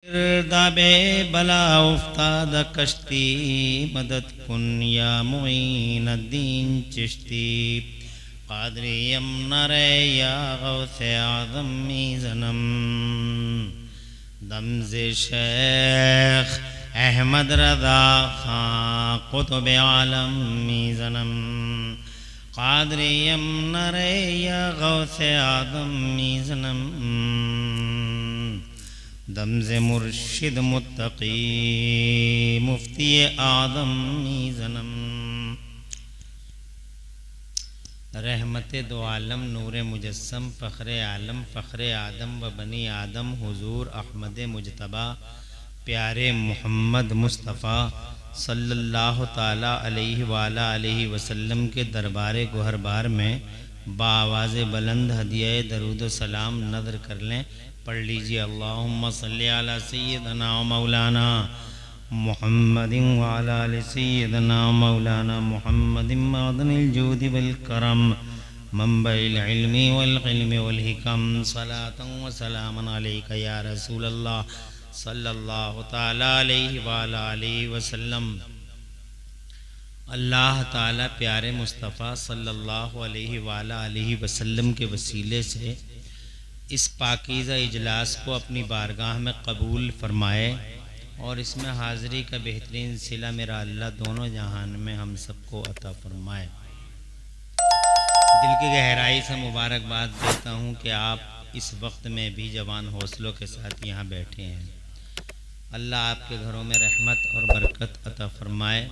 दाबे बला उफ्ताद कश्ती मदद कुन या मुईनुद्दीन चिश्ती क़ादरियम नरे या गौसे आज़म मीज़नम दमज़े शेख अहमद रज़ा खां क़ुतुब आलम मीज़नम क़ादरियम नरे या गौसे आज़म मीज़नम दमज़े मुर्शिद मुत्तकी मुफ्ती आदम मीज़नम रहमत दो आलम नूर मुजस्सम फ़ख्र आलम फ़ख्र आदम व बनी आदम हुजूर अहमद मुजतबा प्यारे मोहम्मद मुस्तफ़ा सल्लल्लाहु ताला अलैहि वाला अलैहि वसल्लम के दरबार गोहरबार में बाआवाज़ बुलंद हदिया दरूद व सलाम नज़र कर लें। पढ़ लीजिए अल्लाहुम्मा सल्ली अला सय्यदना मौलाना मुहम्मदिन व अला आलि सय्यदना मौलाना मुहम्मदिन मअदनिल जूदि वल करम मंबइल इल्मी वल इल्मी वल हिकम सलातन व सलामन अलैका या रसूल अल्लाह सल्लल्लाहु ताला अलैहि व अला आलिहि वसल्लम। अल्लाह ताला प्यारे मुस्तफ़ा सल्लल्लाहु अलैहि व अला आलिहि वसल्लम के वसीले से इस पाकीज़ा इजलास को अपनी बारगाह में कबूल फरमाए और इसमें हाज़िरी का बेहतरीन सिला मेरा अल्लाह दोनों जहान में हम सबको अता फरमाए। दिल की गहराई से मुबारकबाद देता हूँ कि आप इस वक्त में भी जवान हौसलों के साथ यहाँ बैठे हैं। अल्लाह आपके घरों में रहमत और बरकत अता फरमाए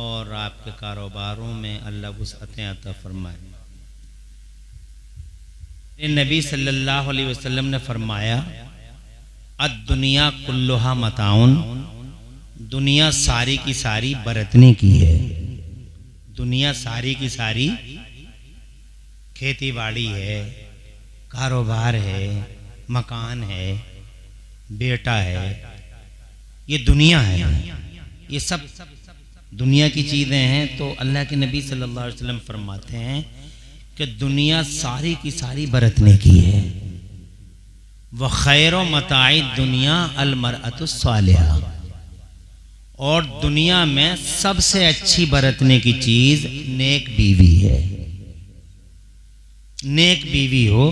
और आपके कारोबारों में अल्लाह वुसअतें अता फरमाए। नबी सल्लल्लाहु अलैहि वसल्लम ने फरमाया अद्दुनिया कुल्लुहा मताउन, दुनिया सारी की सारी बरतने की है। दुनिया सारी की सारी खेती बाड़ी है, कारोबार है, मकान है, बेटा है, ये दुनिया है, ये सब दुनिया की चीज़ें हैं। तो अल्लाह के नबी सल्लल्लाहु अलैहि वसल्लम फरमाते हैं कि दुनिया सारी की सारी बरतने की है। व खैरो मताई दुनिया अलमरअतु सालिहा, और दुनिया में सबसे अच्छी बरतने की चीज नेक बीवी है। नेक बीवी हो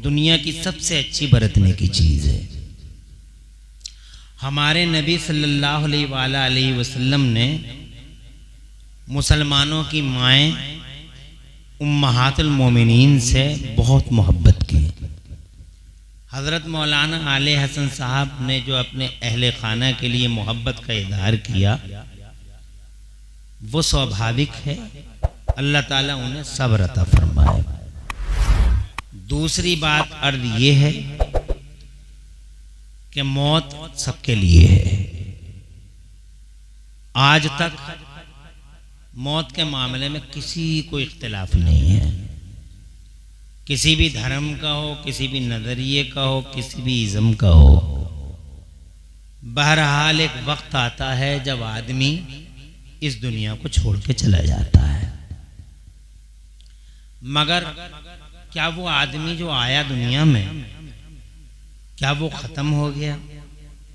दुनिया की सबसे अच्छी बरतने की चीज है। हमारे नबी सल्लल्लाहु अलैहि वसल्लम ने मुसलमानों की माएँ उम्महातुल मोमिनीन से बहुत मोहब्बत की। हज़रत मौलाना आले हसन साहब ने जो अपने अहले खाना के लिए मोहब्बत का इज़हार किया वो स्वाभाविक है, अल्लाह ताला उन्हें सब्र अता फरमाए। दूसरी बात अर्ज ये है कि मौत सबके लिए है। आज तक मौत के मामले में किसी को इख्तिलाफ नहीं है, किसी भी धर्म का हो, किसी भी नज़रिए का हो, किसी भी इज़्म का हो। बहरहाल एक वक्त आता है जब आदमी इस दुनिया को छोड़ के चला जाता है, मगर क्या वो आदमी जो आया दुनिया में क्या वो ख़त्म हो गया?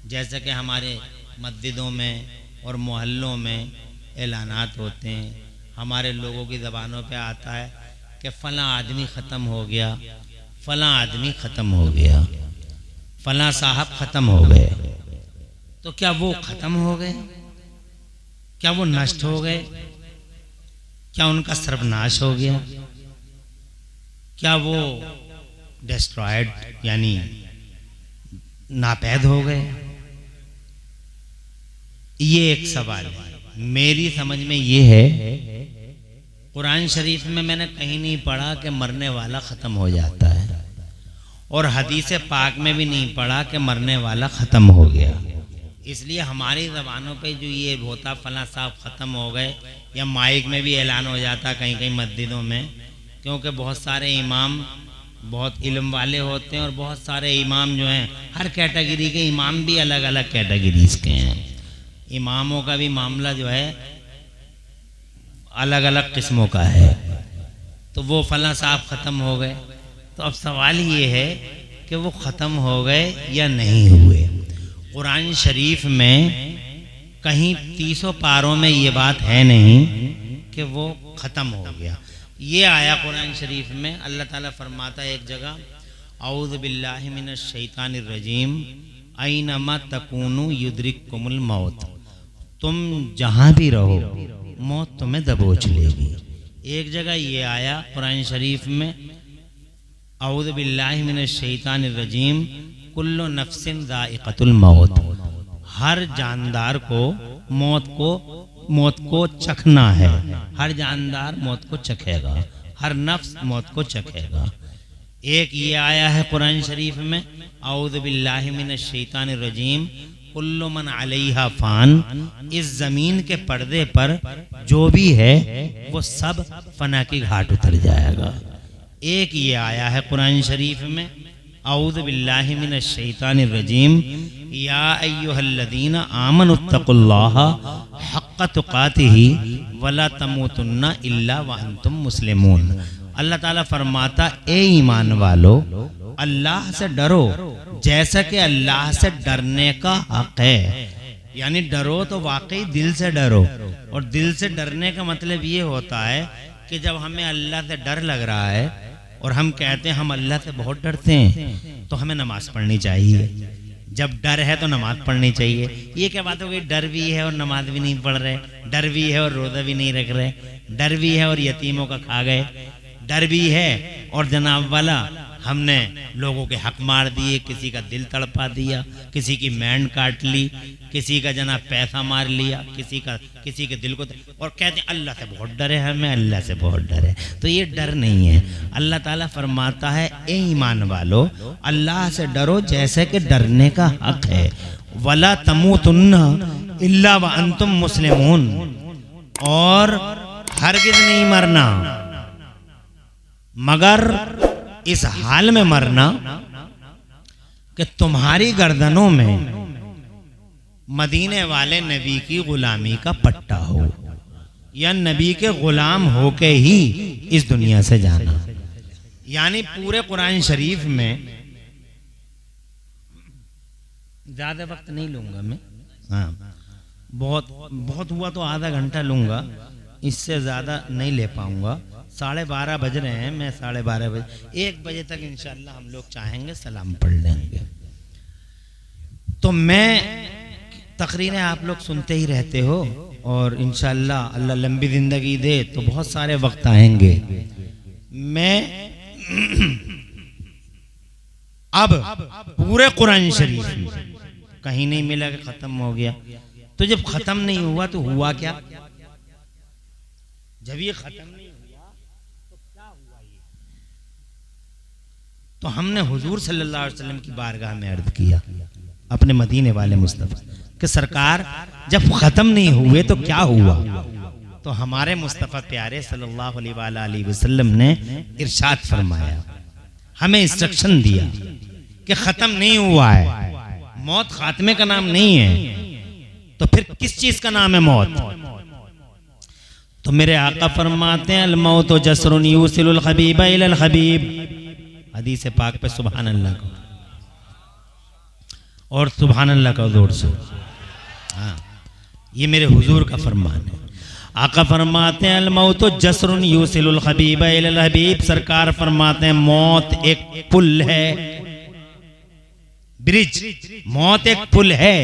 जैसे कि हमारे मस्जिदों में और मोहल्लों में ऐलानात होते हैं, हमारे लोगों की ज़बानों पे आता है कि फ़लाँ आदमी ख़त्म हो गया, फ़लाँ आदमी ख़त्म हो गया, फ़लाँ साहब ख़त्म हो गए। तो क्या वो ख़त्म हो गए? क्या वो नष्ट हो गए? क्या उनका सर्वनाश हो गया? क्या वो डिस्ट्रॉयड यानी नापैद हो गए? ये एक सवाल है। मेरी समझ में ये है, कुरान शरीफ में मैंने कहीं नहीं पढ़ा कि मरने वाला ख़त्म हो जाता है, और हदीस पाक में भी नहीं पढ़ा कि मरने वाला ख़त्म हो गया। इसलिए हमारी ज़बानों पे जो ये होता फलां साहब ख़त्म हो गए, या माइक में भी ऐलान हो जाता कहीं कहीं मस्जिदों में, क्योंकि बहुत सारे इमाम बहुत इल्म वाले होते हैं और बहुत सारे इमाम जो हैं हर कैटेगरी के इमाम भी अलग अलग कैटेगरीज के हैं। इमामों का भी मामला जो है अलग अलग किस्मों का है। तो वो फलां साहब ख़त्म हो गए, तो अब सवाल ये है कि वो ख़त्म हो गए या नहीं हुए। कुरान शरीफ में कहीं 30 पारों में ये बात है नहीं कि वो ख़त्म हो गया। ये आया कुरान शरीफ में, अल्लाह ताला फरमाता है एक जगह, औज़ु बिल्लाहि मिनश शैतानिर रजीम ऐनमा तकूनु युद्रिकुमुल मौत, तुम जहाँ भी रहो मौत तुम्हें दबोच लेगी। एक जगह ये आया कुरान शरीफ में, औज़ु बिल्लाहि मिनश शैतानिर रजीम कुल्लु नफ्सिन ज़ाइक़तुल मौत, हर जानदार को मौत को चखना है, हर जानदार मौत को चखेगा, हर नफ्स मौत को चखेगा। एक ये आया है कुरान शरीफ में, औज़ु बिल्लाहि मिनश शैतानिर रजीम कुल्लु मन अलैहा फ़ान, इस ज़मीन के पर्दे पर जो भी है वो सब फना की घाट उतर जाएगा। एक ये आया है कुरान शरीफ में, औज़ु बिल्लाहि मिनश शैतानिर रजीम या अय्युहल्लज़ीना आमनुत्तकुल्लाह हक़्क़ तुक़ातिही वला तमूतुन्ना इल्ला व अंतुम मुस्लिमून। अल्लाह ताला फरमाता, ए ईमान वालो, अल्लाह से डरो जैसा कि अल्लाह से डरने का हक है। यानी डरो तो वाकई दिल से डरो, और दिल से डरने का मतलब ये होता है कि जब हमें अल्लाह से डर लग रहा है और हम कहते हैं हम अल्लाह से बहुत डरते हैं, तो हमें नमाज पढ़नी चाहिए। जब डर है तो नमाज पढ़नी चाहिए। ये क्या बात हो गई, डर भी है और नमाज भी नहीं पढ़ रहे, डर भी है और रोज़ा भी नहीं रख रहे, डर भी है और यतीमों का खा गए, डर भी है और जनाब वाला हमने लोगों के हक मार दिए, किसी का दिल तड़पा दिया, किसी की मैंड काट ली, किसी का जनाब पैसा मार लिया, किसी के दिल को, और कहते हैं अल्लाह से बहुत डर है, हमें अल्लाह से बहुत डर है। तो ये डर नहीं है। अल्लाह ताला फरमाता है, ए ईमान वालो, अल्लाह से डरो जैसे कि डरने का हक है, वला तमूतुन्ना इल्ला व अंतुम मुस्लिमून, और हरगिज़ नहीं मरना मगर इस हाल में मरना कि तुम्हारी गर्दनों में मदीने वाले नबी की गुलामी का पट्टा हो, या नबी के गुलाम होके ही इस दुनिया से जाना। यानी पूरे कुरान शरीफ में, ज्यादा वक्त नहीं लूंगा मैं, हाँ बहुत हुआ तो आधा घंटा लूंगा, इससे ज्यादा नहीं ले पाऊंगा। 12:30 बज रहे हैं, मैं 12:30 बजे 1 बजे तक इंशाअल्लाह हम लोग चाहेंगे सलाम पढ़ लेंगे। तो मैं तकरीरें आप लोग सुनते ही रहते हो, और इंशाअल्लाह अल्लाह लंबी ज़िंदगी दे तो बहुत सारे वक्त आएंगे। मैं अब पूरे कुरान शरीफ में कहीं नहीं मिला कि ख़त्म हो गया। तो जब ख़त्म नहीं हुआ तो हुआ क्या? जब ये ख़त्म नहीं तो हमने हुजूर सल्लल्लाहु अलैहि वसल्लम की बारगाह में अर्ज़ किया, अपने मदीने वाले मुस्तफ़ा कि सरकार जब ख़त्म नहीं हुए तो क्या हुआ? तो हमारे मुस्तफ़ा प्यारे सल्लल्लाहु अलैहि वसल्लम ने इरशाद फरमाया, हमें इंस्ट्रक्शन दिया कि ख़त्म नहीं हुआ है, मौत खात्मे का नाम नहीं है, तो फिर किस चीज़ का नाम है मौत? तो मेरे आका फरमाते हैं, अल मौत जसरुन यूसिलुल हबीब इलल हबीब, हदीस पाक पे सुभान अल्लाह को, और सुभान अल्लाह का जोर से। हाँ, ये मेरे हुजूर का फरमान है। आका फरमाते हैं, अल मौत जसरुन यूसिलुल हबीब इलल हबीब, सरकार फरमाते हैं मौत एक पुल है, ब्रिज, मौत एक पुल है,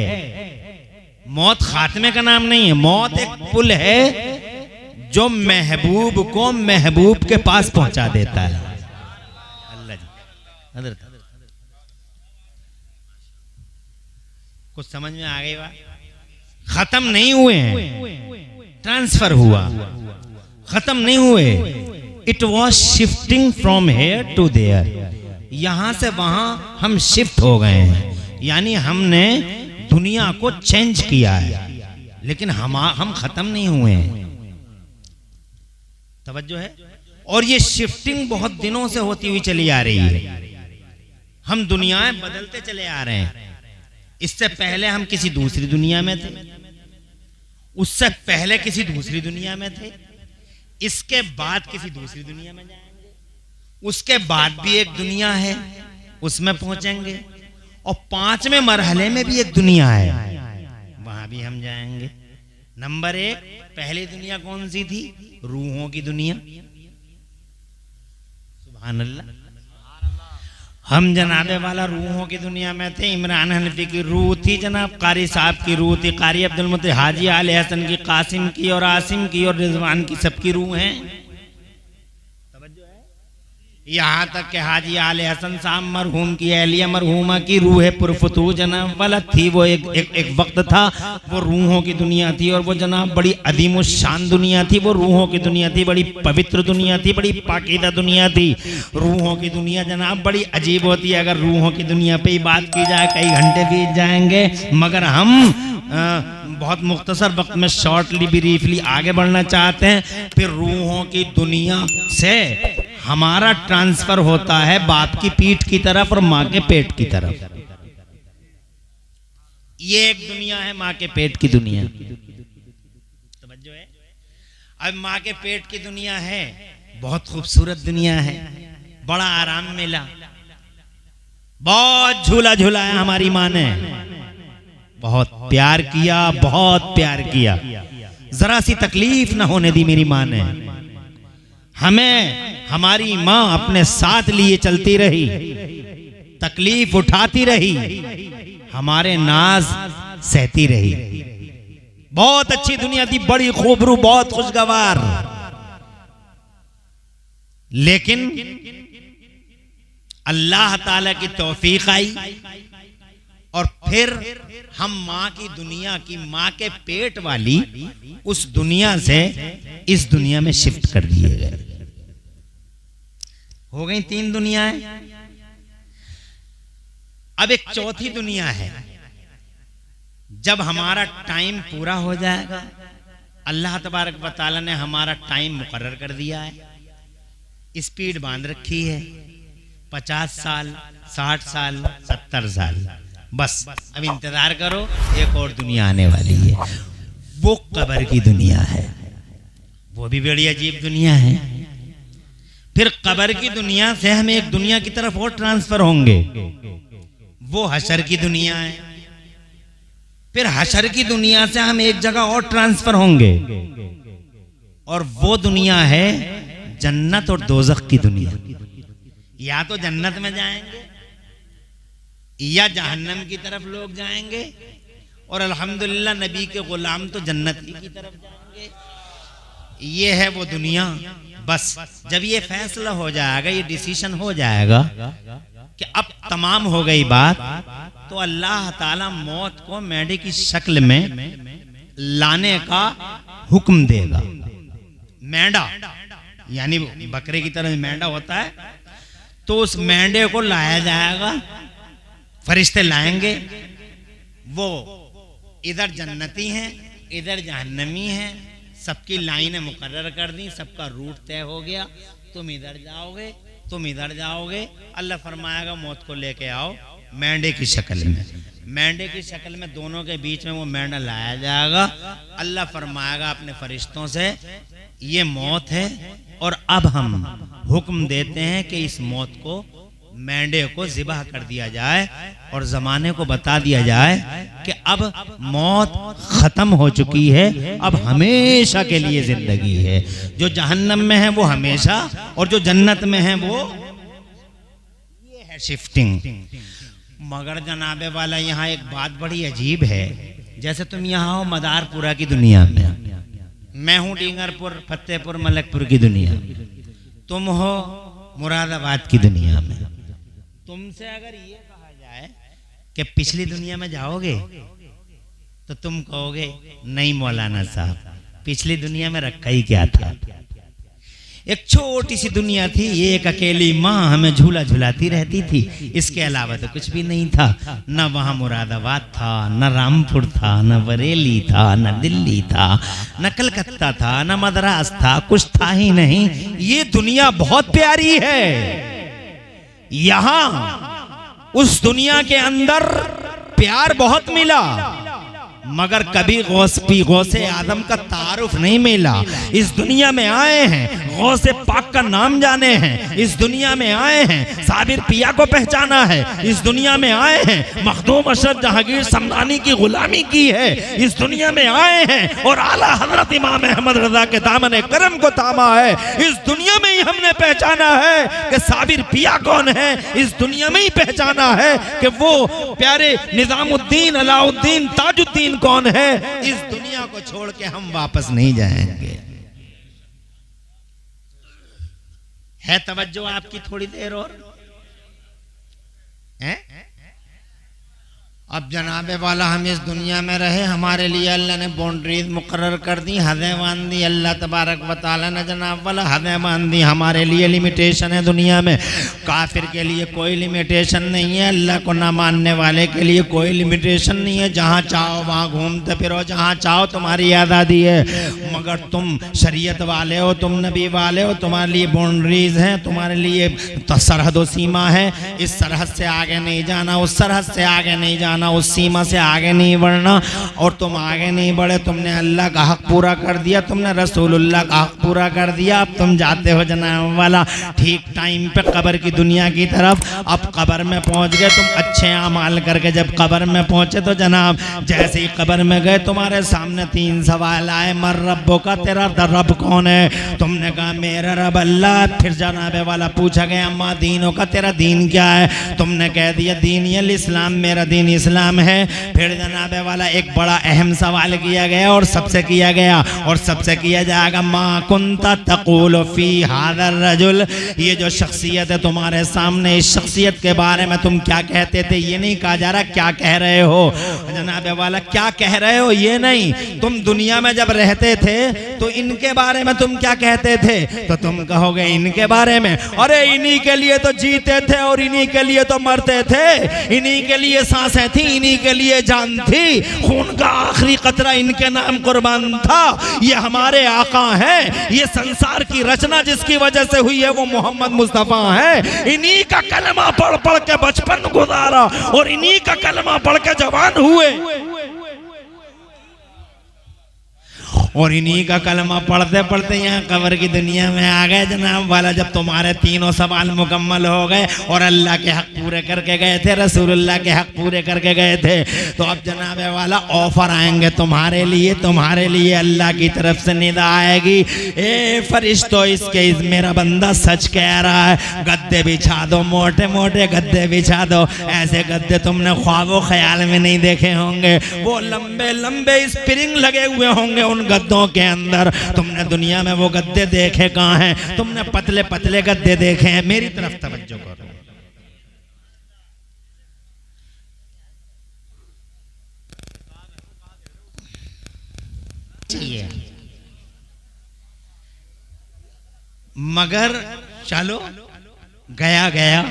मौत खात्मे का नाम नहीं है, मौत एक पुल है जो महबूब को महबूब के पास पहुंचा देता है। कुछ समझ में आ गई बात? खत्म नहीं हुए हैं, ट्रांसफर हुआ, खत्म नहीं हुए, it was shifting from here to there, यहां से वहां हम शिफ्ट हो गए हैं। यानी हमने दुनिया को चेंज किया है, लेकिन हम खत्म नहीं हुए हैं। तवज्जो है? और ये शिफ्टिंग बहुत दिनों से होती हुई चली आ रही है। हम दुनियाएं बदलते चले आ रहे हैं। इससे पहले हम किसी दूसरी दुनिया में थे, उससे पहले किसी दूसरी दुनिया में थे, इसके बाद किसी दूसरी दुनिया में जाएंगे, उसके बाद भी एक दुनिया है उसमें पहुंचेंगे, और 5वें मरहले में भी एक दुनिया है, वहां भी हम जाएंगे। नंबर 1, पहली दुनिया कौन सी थी? रूहों की दुनिया। सुभान अल्लाह। हम जनाबे वाला रूहों की दुनिया में थे। इमरान हनफी की रूह थी, जनाब कारी साहब की रूह थी, कारी अब्दुल मुत्तलिब, हाजी आले हसन की, कासिम की और आसिम की और रिजवान की, सबकी रूह हैं। यहाँ तक के हाजी आले हसन साहब मरहूम की, एहलिया मरहूमा की रूह पुरफतू जनाब वाला थी। वो एक वक्त था, वो रूहों की दुनिया थी और वो जनाब बड़ी अदीम शान दुनिया थी। वो रूहों की दुनिया थी, बड़ी पवित्र दुनिया थी, बड़ी पाकीदा दुनिया थी। रूहों की दुनिया जनाब बड़ी अजीब होती है। अगर रूहों की दुनिया पे ही बात की जाए कई घंटे बीत जाएंगे, मगर हम बहुत मुख्तसर वक्त में शॉर्टली ब्रीफली आगे बढ़ना चाहते हैं। फिर रूहों की दुनिया से हमारा ट्रांसफर होता है बाप की पीठ की तरफ और माँ के पेट की तरफ। ये एक दुनिया है, माँ के पेट की दुनिया। तवज्जो है। अब माँ के पेट की दुनिया है, बहुत खूबसूरत दुनिया है, बड़ा आराम मिला, बहुत झूला झूलाया हमारी माँ ने, बहुत प्यार किया, बहुत प्यार किया, जरा सी तकलीफ ना होने दी मेरी माँ ने। हमें हमारी माँ अपने साथ लिए चलती रही, तकलीफ उठाती रही, हमारे नाज सहती रही। बहुत अच्छी दुनिया थी, बड़ी खूबरू, बहुत खुशगवार। लेकिन अल्लाह ताला की तौफीक आई और फिर हम माँ की दुनिया की, माँ के पेट वाली उस दुनिया से इस दुनिया में शिफ्ट कर दिए गए। हो गई 3 दुनियाएं। अब एक चौथी दुनिया है। जब हमारा टाइम पूरा हो जाएगा, अल्लाह तबारक व तआला ने हमारा टाइम मुकर्रर कर दिया है, स्पीड बांध रखी है, 50 साल, 60 साल, 70 साल, बस अब इंतजार करो, एक और दुनिया आने वाली है। वो कब्र की दुनिया है, वो भी बड़ी अजीब दुनिया है। फिर कब्र की दुनिया से हम एक दुनिया की तरफ और ट्रांसफर होंगे, वो हशर की दुनिया है। फिर हशर की दुनिया से हम एक जगह और ट्रांसफर होंगे और वो दुनिया है जन्नत और दोज़ख की दुनिया। या तो जन्नत में जाएंगे या जहन्नम की तरफ लोग जाएंगे, और अल्हम्दुलिल्लाह नबी के गुलाम तो जन्नत की तरफ जाएंगे। ये है वो दुनिया। बस जब ये फैसला हो जाएगा, ये डिसीजन हो जाएगा कि अब तमाम हो गई बात, तो अल्लाह ताला मौत को मेंढे की शक्ल में लाने का हुक्म देगा। मेंढा यानी बकरे की तरह मेंढा होता है, तो उस मेंढे को लाया जाएगा, फरिश्ते लाएंगे। वो इधर जन्नती हैं, इधर जहन्नमी हैं, सबकी लाइनें मुकर्रर कर दी, सबका रूट तय हो गया। तुम इधर जाओगे, तुम इधर जाओगे। अल्लाह फरमाएगा मौत को लेके आओ मेंढे की शक्ल में। मेंढे की शक्ल में दोनों के बीच में वो मेंढा लाया जाएगा। अल्लाह फरमाएगा अपने फरिश्तों से, ये मौत है और अब हम हुक्म देते हैं कि इस मौत को, मेंढे को ज़िबह कर दिया जाए और ज़माने को बता दिया जाए कि अब मौत ख़त्म हो चुकी है, अब हमेशा के लिए ज़िंदगी है। जो जहन्नम में है वो हमेशा, और जो जन्नत में है वो, ये है शिफ्टिंग। मगर जनाबे वाला यहाँ एक बात बड़ी अजीब है। जैसे तुम यहाँ हो मदारपुरा की दुनिया में, मैं हूँ डींगरपुर, फतेहपुर, मलकपुर की दुनिया, तुम हो मुरादाबाद की दुनिया में। तुमसे अगर ये कहा जाए कि पिछली दुनिया में जाओगे, तो तुम कहोगे नहीं मौलाना साहब, पिछली दुनिया में रखा ही क्या था। एक छोटी सी दुनिया थी, एक अकेली माँ हमें झूला झुलाती रहती थी, इसके अलावा तो कुछ भी नहीं था। न वहाँ मुरादाबाद था, न रामपुर था, न बरेली था, न दिल्ली था, न कलकत्ता था, न मद्रास था, कुछ था ही नहीं। ये दुनिया बहुत प्यारी है। यहाँ उस दुनिया के अंदर प्यार बहुत मिला, मगर कभी गौसे आदम का तारुफ नहीं मिला। इस दुनिया में आए हैं गौसे पाक का नाम जाने हैं, इस दुनिया में आए हैं साबिर पिया को पहचाना है, इस दुनिया में आए हैं मखदूम अशरफ जहांगीर समदानी की गुलामी की है, इस दुनिया में आए हैं और आला हजरत इमाम अहमद रजा के दामन करम को थामा है। इस दुनिया में ही हमने पहचाना है कि साबिर पिया कौन है, इस दुनिया में ही पहचाना है कि वो प्यारे निजामुद्दीन अलाउद्दीन ताजुद्दीन कौन है। इस दुनिया को छोड़ के हम वापस नहीं जाएंगे। है तवज्जो आपकी थोड़ी देर और है? अब जनाबे वाला हम इस दुनिया में रहे, हमारे लिए अल्लाह ने बाउंड्रीज मुकर्रर कर दी, हदें बांध दी। अल्लाह तबारक व तआला ने जनाब वाला हदें बांध दी। हमारे लिए लिमिटेशन है दुनिया में, काफिर के लिए कोई लिमिटेशन नहीं है, अल्लाह को ना मानने वाले के लिए कोई लिमिटेशन नहीं है। जहाँ चाहो वहाँ घूमते फिरो, जहाँ चाहो तुम्हारी आज़ादी है। मगर तुम शरीयत वाले हो, तुम नबी वाले हो, तुम्हारे लिए बाउंड्रीज हैं, तुम्हारे लिए सरहद व सीमा है। इस सरहद से आगे नहीं जाना, उस सरहद से आगे नहीं जाना, उस सीमा से आगे नहीं बढ़ना। और तुम आगे नहीं बढ़े, तुमने अल्लाह का हक पूरा कर दिया, तुमने रसूलुल्लाह का हक पूरा कर दिया। अब तुम जाते हो जनाब वाला ठीक टाइम पे कब्र की दुनिया की तरफ। अब कब्र में पहुंच गए तुम अच्छे अमाल करके। जब कब्र में पहुंचे तो जनाब जैसे ही कब्र में गए तुम्हारे सामने 3 सवाल आए। मर रब्बो का, तेरा रब कौन है? तुमने कहा मेरा रब अल्लाह। फिर जनाबे वाला पूछा गया अम्मा दीनों का, तेरा दीन क्या है? तुमने कह दिया दीन इस्लाम, मेरा दीन इस्लाम है। फिर जनाबे वाला एक बड़ा अहम सवाल किया गया और सबसे किया गया और सबसे किया जाएगा, मा कुंता तक़ूल फी हादर रजुल, ये जो शख्सियत है तुम्हारे सामने, इस शख्सियत के बारे में तुम क्या कहते थे? ये नहीं कहा जा रहा क्या कह रहे हो जनाबे वाला, क्या कह रहे हो ये नहीं। तुम दुनिया में जब रहते थे तो इनके बारे में तुम क्या कहते थे? तो तुम कहोगे इनके बारे में, अरे इन्हीं के लिए तो जीते थे और इन्हीं के लिए तो मरते थे, इन्हीं के लिए सांसें थी, इन्हीं के लिए जान थी, खून का आखिरी कतरा इनके नाम कुर्बान था। ये हमारे आका हैं, ये संसार की रचना जिसकी वजह से हुई है वो मोहम्मद मुस्तफा है। इन्हीं का कलमा पढ़ पढ़ के बचपन गुजारा और इन्हीं का कलमा पढ़ के जवान हुए और इन्हीं का कलमा पढ़ते पढ़ते यहाँ कब्र की दुनिया में आ गए जनाब वाला। जब तुम्हारे तीनों सवाल मुकम्मल हो गए और अल्लाह के हक पूरे करके गए थे, रसूलुल्लाह के हक पूरे करके गए थे, तो अब जनाब वाला ऑफर आएंगे तुम्हारे लिए अल्लाह की तरफ से निदा आएगी, ए फरिश्तों इसके मेरा बंदा सच कह रहा है, गद्दे बिछा दो, मोटे मोटे गद्दे बिछा दो। ऐसे गद्दे तुमने ख्वाबो ख्याल में नहीं देखे होंगे, वो लंबे लंबे स्प्रिंग लगे हुए होंगे उन गद्दों के अंदर। तुमने दुनिया में वो गद्दे देखे कहाँ हैं? तुमने पतले पतले गद्दे देखे हैं। मेरी तरफ तवज्जो करो। मगर चलो गया गया,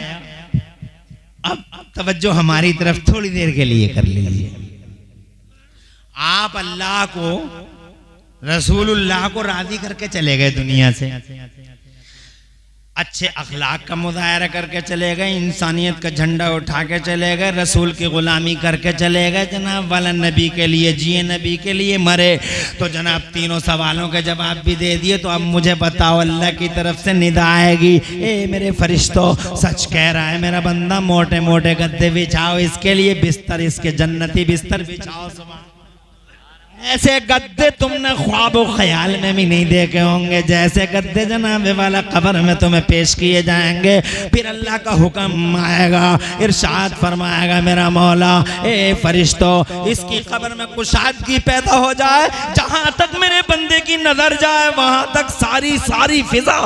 अब तवज्जो हमारी तरफ थोड़ी देर के लिए कर लीजिए। आप अल्लाह को, रसूलुल्लाह को राजी करके चले गए दुनिया से, अच्छे अखलाक का मुजाहरा करके चले गए, इंसानियत का झंडा उठा के चले गए, रसूल की गुलामी करके चले गए जनाब वाला, नबी के लिए जिए, नबी के लिए मरे। तो जनाब तीनों सवालों के जवाब भी दे दिए। तो अब मुझे बताओ, अल्लाह की तरफ से निदा आएगी, ए मेरे फरिश्तों सच कह रहा है मेरा बंदा, मोटे मोटे गद्दे बिछाओ इसके लिए, बिस्तर इसके जन्नती बिस्तर बिछाओ। ऐसे गद्दे तुमने ख्वाबो ख्याल में भी नहीं देखे होंगे, जैसे गद्दे जनाब वाला कब्र में तुम्हें पेश किए जाएंगे। फिर अल्लाह का हुक्म आएगा, इरशाद फरमाएगा मेरा मौला, ए फरिश्तों इसकी कब्र में कुशादगी पैदा हो जाए, जहां तक मेरे बंदे की नजर जाए वहां तक सारी फिजा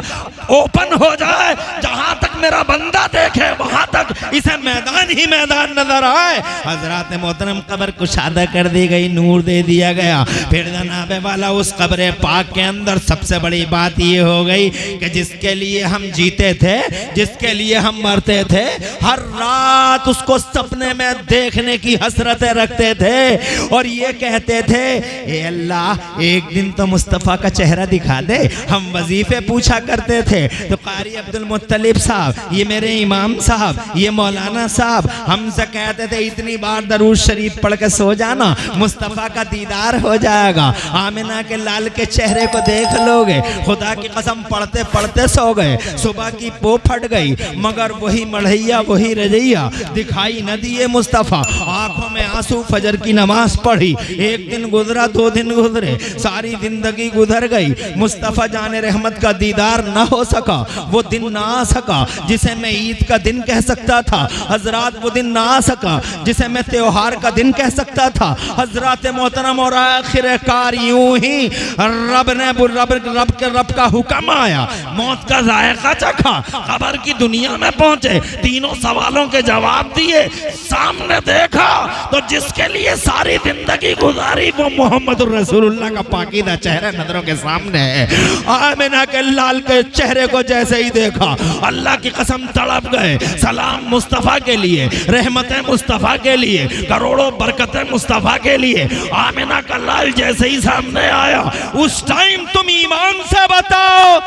ओपन हो जाए, जहां तक मेरा बंदा देखे वहां तक इसे मैदान ही मैदान नजर आए। हजरात मोहतरम कब्र कुशादा कर दी गई, नूर दे दिया गया। फिर जनाबे वाला उस कब्र पाक के अंदर सबसे बड़ी बात ये हो गई कि जिसके लिए हम जीते थे, जिसके लिए हम मरते थे, हर रात उसको सपने में देखने की हसरतें रखते थे और ये कहते थे, ए अल्लाह एक दिन तो मुस्तफ़ा का चेहरा दिखा दे। हम वजीफे पूछा करते थे तो कारी अब्दुल मुत्तलिब साहब साहब, ये मेरे इमाम साहब, ये मौलाना साहब हमसे कहते थे इतनी बार दरूद शरीफ पढ़ के सो जाना, मुस्तफ़ा का दीदार हो जाएगा। आमिना के लाल के चेहरे को देख लोगे। खुदा की कसम पढ़ते पढ़ते सो गए। सुबह की पो फट गई, मगर वही मढ़ैया वही रजैया दिखाई न दिए मुस्तफ़ा। आंखों में आंसू, फजर की नमाज पढ़ी। एक दिन गुजरा, 2 दिन गुजरे, सारी जिंदगी गुजर गई। मुस्तफ़ा जाने रहमत का दीदार न हो सका, वो दिन ना आ सका जिसे मैं ईद का दिन कह सकता था। हजरात वो दिन ना आ सका जिसे मैं त्योहार का दिन कह सकता था। हजरात मोहतरम और आखिरकार यूं ही रब का हुक्म आया, मौत का जायका चखा, कब्र की दुनिया में पहुंचे, तीनों सवालों के जवाब दिए, सामने देखा तो जिसके लिए सारी जिंदगी गुजारी वो मोहम्मद रसूलुल्लाह का पाकीदा चेहरा नजरों के सामने है। आमिना के लाल के चेहरे को जैसे ही देखा, अल्लाह की कसम तड़प गए। सलाम मुस्तफ़ा के लिए, रहमतें मुस्तफ़ा के लिए, करोड़ों बरकतें मुस्तफ़ा के लिए। आमिना का लाल जैसे ही सामने आया, उस टाइम तुम ईमान से बताओ,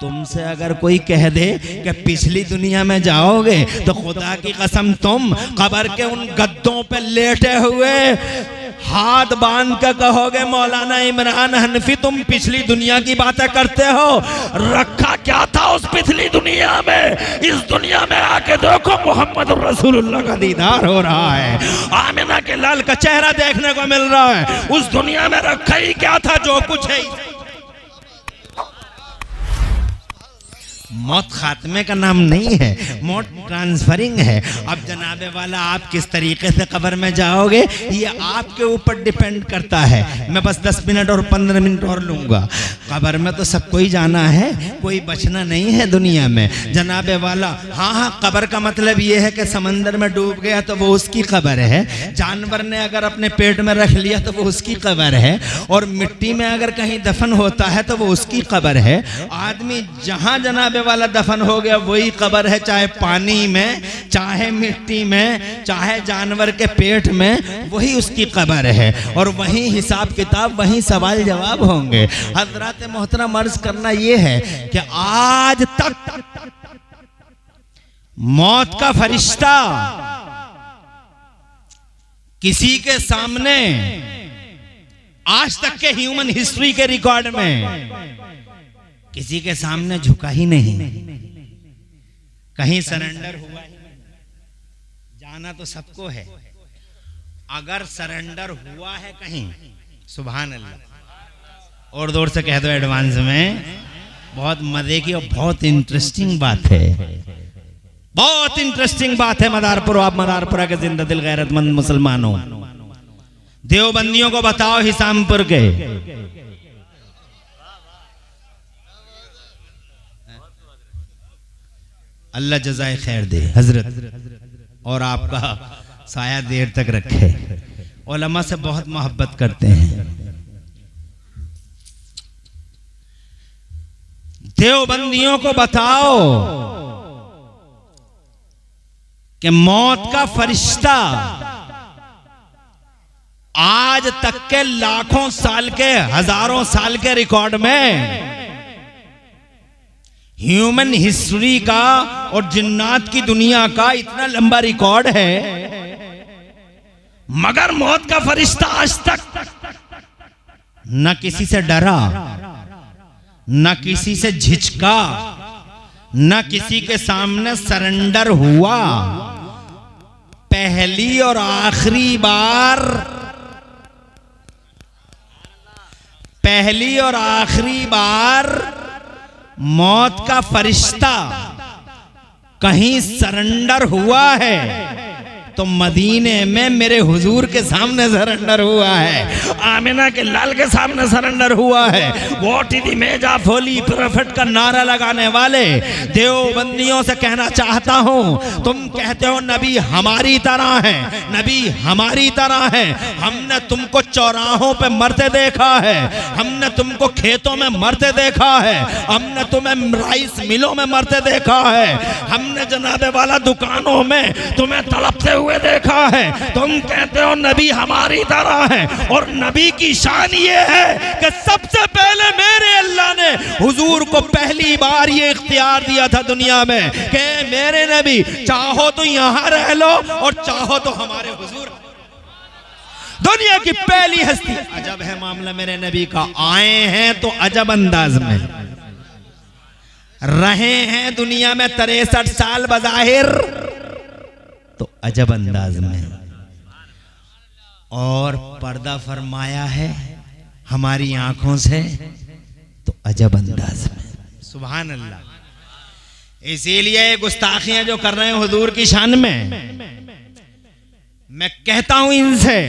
तुमसे अगर कोई कह दे कि पिछली दुनिया में जाओगे तो खुदा की कसम तुम कब्र के उन गद्दों पे लेटे हुए हाथ बांध कर कहोगे मौलाना इमरान हनफी तुम पिछली दुनिया की बातें करते हो। रखा क्या था उस पिछली दुनिया में? इस दुनिया में आके देखो मोहम्मद रसूलुल्लाह का दीदार हो रहा है, आमिना के लाल का चेहरा देखने को मिल रहा है। उस दुनिया में रखा ही क्या था जो कुछ है। मौत खात्मे का नाम नहीं है, मौत ट्रांसफरिंग है। अब जनाबे वाला आप किस तरीके से कब्र में जाओगे ये आपके ऊपर डिपेंड करता है। मैं बस 10 मिनट और 15 मिनट और लूँगा। कब्र में तो सबको ही जाना है, कोई बचना नहीं है दुनिया में जनाबे वाला। हाँ, कब्र का मतलब ये है कि समंदर में डूब गया तो वो उसकी कब्र है, जानवर ने अगर अपने पेट में रख लिया तो वो उसकी कब्र है, और मिट्टी में अगर कहीं दफन होता है तो वो उसकी कब्र है। आदमी जहाँ जनाबे वाला दफन हो गया वही कब्र है, चाहे पानी में, चाहे मिट्टी में, चाहे जानवर के पेट में, वही उसकी कब्र है। और वही हिसाब किताब, वही सवाल जवाब होंगे। हजरत मोहतरम अर्ज करना ये है कि आज तक मौत का फरिश्ता किसी के सामने, आज तक के ह्यूमन हिस्ट्री के रिकॉर्ड में किसी के सामने झुका ही नहीं, कहीं सरेंडर हुआ ही नहीं। जाना तो सबको है, अगर सरेंडर हुआ है कहीं, सुभान अल्लाह, और दौर से कह दो एडवांस में। बहुत मजे की और बहुत इंटरेस्टिंग बात है, बहुत इंटरेस्टिंग बात है। मदारपुर, आप मदारपुरा के जिंदा दिल गैरतमंद मुसलमानों, देवबंदियों को बताओ हिसामपुर के, अल्लाह जज़ाए खैर दे हजरत, और आपका साया देर तक रखे। उलमा से बहुत मोहब्बत करते हैं। देवबंदियों को बताओ कि मौत का फरिश्ता आज तक के लाखों साल के, हजारों साल के रिकॉर्ड में, ह्यूमन हिस्ट्री का और जिन्नात की दुनिया का इतना लंबा रिकॉर्ड है, मगर मौत का फरिश्ता आज तक न किसी से डरा, न किसी से झिझका, न किसी के सामने सरेंडर हुआ। पहली और आखिरी बार, पहली और आखिरी बार मौत का फरिश्ता कहीं सरेंडर हुआ है तो मदीने में मेरे हुजूर के सामने सरेंडर हुआ है, आमिना के लाल के सामने सरेंडर हुआ है। What is the image of holy prophet का नारा लगाने वाले देवबंदियों से कहना चाहता हूं, तुम कहते हो नबी हमारी तरह है, नबी हमारी तरह है। हमने तुमको चौराहों पे मरते देखा है, हमने तुमको खेतों में मरते देखा है, हमने तुम्हें राइस मिलों में मरते देखा है, हमने जनाबे वाला दुकानों में तुम्हें तड़पते हुए हुए देखा है। तुम कहते हो नबी हमारी तरह है, और नबी की शान ये है कि सबसे पहले मेरे अल्लाह ने हुजूर को पहली बार ये इख्तियार दिया था दुनिया में कि मेरे नबी चाहो तो यहाँ रह लो और चाहो तो हमारे हुजूर। दुनिया की पहली हस्ती। अजब है मामला मेरे नबी का। आए हैं तो अजब अंदाज में, रहे हैं दुनिया में 63 साल बज़ाहिर तो अजब अंदाज में, और पर्दा फरमाया है हमारी आंखों से तो अजब अंदाज में। सुभान अल्लाह। इसीलिए गुस्ताखियां जो कर रहे हैं हुजूर की शान में, मैं कहता हूं इनसे,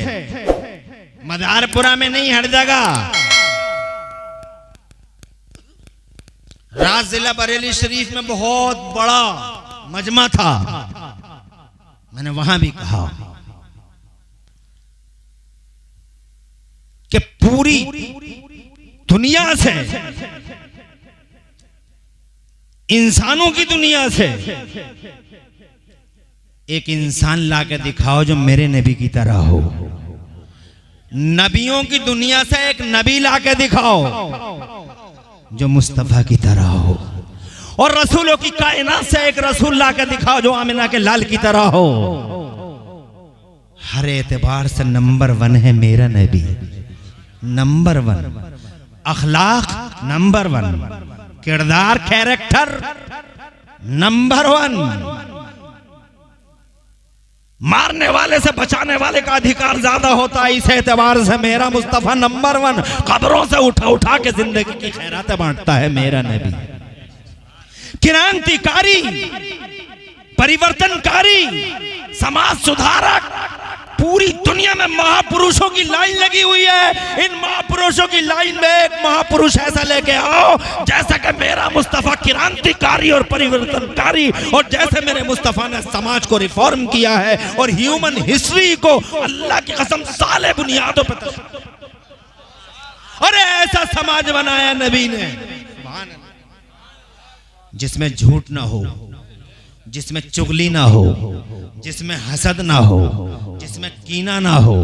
मदारपुरा में नहीं हर जगह, राज जिला बरेली शरीफ में बहुत बड़ा मजमा था, मैंने वहां भी कहा कि पूरी दुनिया से, इंसानों की दुनिया से एक इंसान लाके दिखाओ जो मेरे नबी की तरह हो। नबियों की दुनिया से एक नबी लाके दिखाओ जो मुस्तफा की तरह हो, और रसूलों की कायनात से एक रसूल लाके दिखाओ जो आमिना के लाल की तरह हो। हर एतबार से नंबर 1 है मेरा नबी, नंबर 1। अखलाक नंबर 1, किरदार कैरेक्टर नंबर 1। मारने वाले से बचाने वाले का अधिकार ज्यादा होता है, इस एतबार से मेरा मुस्तफा नंबर 1। कब्रों से उठा उठा के जिंदगी की खैरातें बांटता है मेरा नबी। क्रांतिकारी, परिवर्तनकारी, समाज सुधारक। पूरी दुनिया में महापुरुषों की लाइन लगी हुई है। इन महापुरुषों की लाइन में एक महापुरुष ऐसा लेके आओ जैसा कि मेरा मुस्तफा क्रांतिकारी और परिवर्तनकारी, और जैसे मेरे मुस्तफा ने समाज को रिफॉर्म किया है और ह्यूमन हिस्ट्री को अल्लाह की कसम साले बुनियादों पर, अरे ऐसा समाज बनाया नबी ने जिसमें झूठ ना हो, जिसमें चुगली ना हो, जिसमें हसद ना हो, जिसमें कीना ना हो,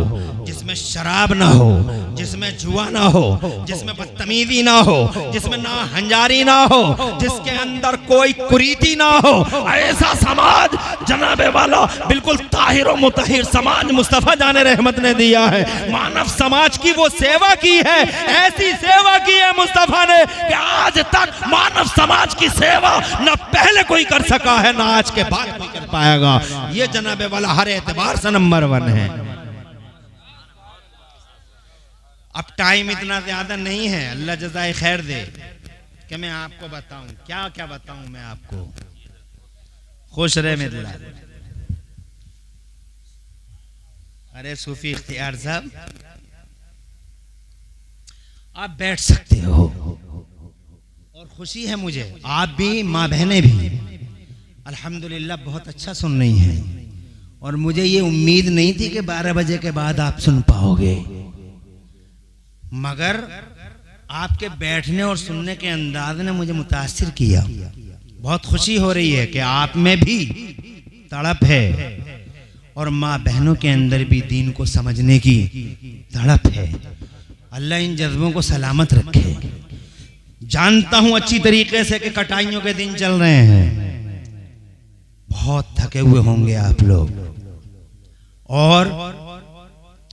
जिसमें शराब ना हो, जिसमें जुआ ना हो, जिसमें बदतमीजी ना हो, जिसमें ना हंजारी ना हो, जिसके अंदर कोई कुरीति ना हो। ऐसा समाज जनाबे वाला बिल्कुल ताहिर और मुतहिर समाज मुस्तफा जाने रहमत ने दिया है। मानव समाज की वो सेवा की है, ऐसी सेवा की है मुस्तफा ने कि आज तक मानव समाज की सेवा न पहले कोई कर सका है, ना आज के बाद कोई कर पाएगा। ये जनाबे वाला हर एतबार से नंबर 1 है। अब टाइम इतना ज्यादा नहीं है, अल्लाह जज़ाए खैर दे कि मैं आपको बताऊं क्या क्या बताऊं। मैं आपको खुश रहे मिल्ला। अरे सूफी इख्तियार साहब, आप बैठ सकते हो, और खुशी है मुझे, आप भी माँ बहनें भी अल्हम्दुलिल्लाह बहुत अच्छा सुन रही हैं, और मुझे ये उम्मीद नहीं थी कि 12 बजे के बाद आप सुन पाओगे, मगर आपके बैठने और सुनने के अंदाज ने मुझे मुतासिर किया। बहुत खुशी हो रही है कि आप में भी तड़प है और माँ बहनों के अंदर भी दीन को समझने की तड़प है। अल्लाह इन जज्बों को सलामत रखे। जानता हूं अच्छी तरीके से कि कटाइयों के दिन चल रहे हैं, बहुत थके हुए होंगे आप लोग, और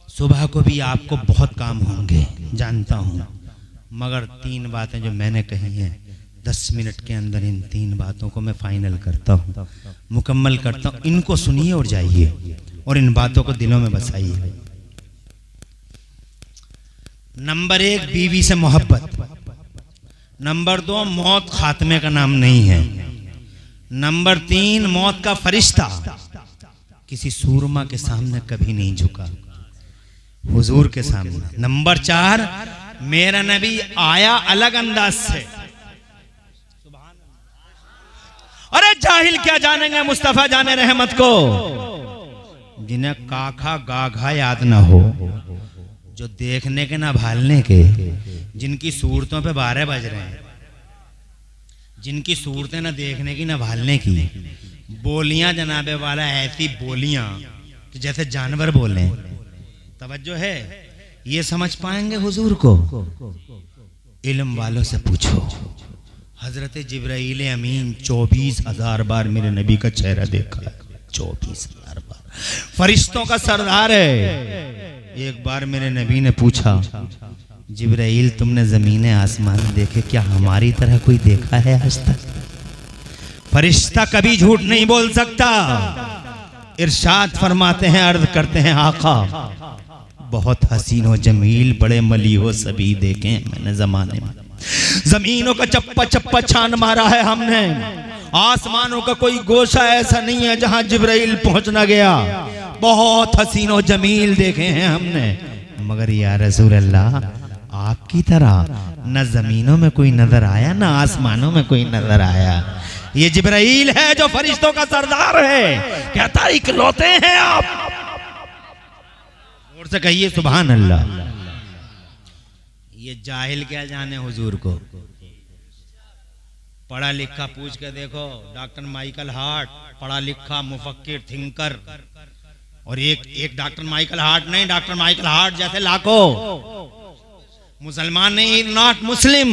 सुबह को भी आपको बहुत काम होंगे, जानता हूं, मगर 3 बातें जो मैंने कही हैं 10 मिनट के अंदर इन 3 बातों को मैं फाइनल करता हूं, मुकम्मल करता हूं। इनको सुनिए और जाइए, और इन बातों को दिलों में बसाइए। नंबर 1, बीवी से मोहब्बत। नंबर 2, मौत खात्मे का नाम नहीं है। नंबर 3, मौत का फरिश्ता किसी सूरमा के सामने कभी नहीं झुका, हुजूर के सामने। नंबर 4, मेरा नबी आया अलग अंदाज से। अरे जाहिल क्या जानेंगे मुस्तफा जाने रहमत को, जिन्हें काखा गाघा याद ना हो, जो देखने के ना भालने के, जिनकी सूरतों पे 12 बज रहे हैं, जिनकी सूरतें ना देखने की ना भालने की, बोलियां जनाबे वाला ऐसी बोलियां तो जैसे जानवर बोले। तवज्जो है, ये समझ पाएंगे हुजूर को? इल्म वालों से पूछो। हजरत जिब्राइल अमीन 24,000 बार मेरे नबी का चेहरा देखा है, 24,000 बार। फरिश्तों का सरदार है। एक बार मेरे नबी ने पूछा, जिब्राइल तुमने जमीन आसमान देखे, क्या हमारी तरह कोई देखा है आज तक? फरिश्ता कभी झूठ नहीं बोल सकता। इरशाद फरमाते हैं, अर्ज करते हैं, आका बहुत हसीन हो जमील बड़े मली हो सभी देखे मैंने जमाने में। जमीनों का चप्पा चप्पा छान मारा है हमने, आसमानों का कोई गोशा ऐसा नहीं है जहां जिब्राइल पहुंच ना गया। बहुत हसीन हो जमील देखे हैं हमने, मगर या रसूल अल्लाह आपकी तरह न जमीनों में कोई नजर आया न आसमानों में कोई नजर आया। ये जिब्राइल है जो फरिश्तों का सरदार है, कहता इकलौते हैं आप। और से कहिए सुभान अल्लाह। ये जाहिल क्या जाने हुजूर को, पढ़ा लिखा पूछ के देखो। डॉक्टर माइकल हार्ट पढ़ा लिखा मुफक्किर थिंकर, और एक डॉक्टर माइकल हार्ट नहीं, डॉक्टर माइकल हार्ट जैसे लाखों मुसलमान नहीं, not Muslim.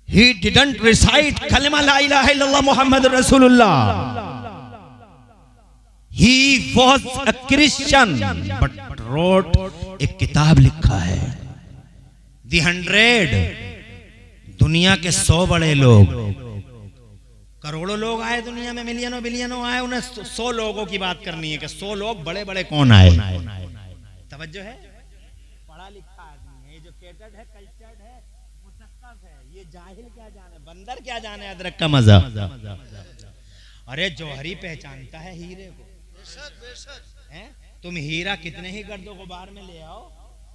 He didn't recite kalima la ilaha illallah Muhammad Rasulullah. He was a Christian but wrote एक किताब लिखा है The 100। दुनिया के 100 बड़े लोग, करोड़ों लोग आए दुनिया में, मिलियनों बिलियनों आए, उन्हें 100 लोगों की बात करनी है कि 100 लोग बड़े बड़े कौन आए। तवज्जो है, पढ़ा लिखा आदमी है, एजुकेटेड है, कल्चर्ड है, मुसक्कफ है। ये जाहिल क्या जाने, बंदर क्या जाने अदरक का मजा। अरे जौहरी पहचानता है हीरे को। हैं? तुम हीरा कितने ही गर्दों को बाहर में ले आओ,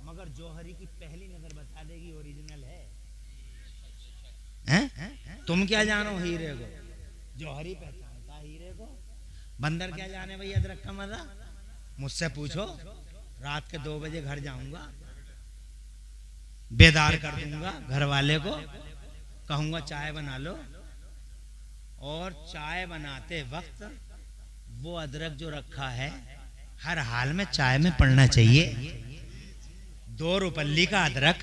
मगर जौहरी की पहली नजर बता देगी ओरिजिनल है। हैं? तुम क्या जानो हीरे को, जौहरी पहचानता है हीरे को। बंदर क्या जाने भाई अदरक का मजा। मुझसे पूछो, रात के 2 बजे घर जाऊंगा, बेदार कर दूंगा घर वाले को, कहूंगा चाय बना लो, और चाय बनाते वक्त वो अदरक जो रखा है हर हाल में चाय में पड़ना चाहिए। 2 रुपल्ली का अदरक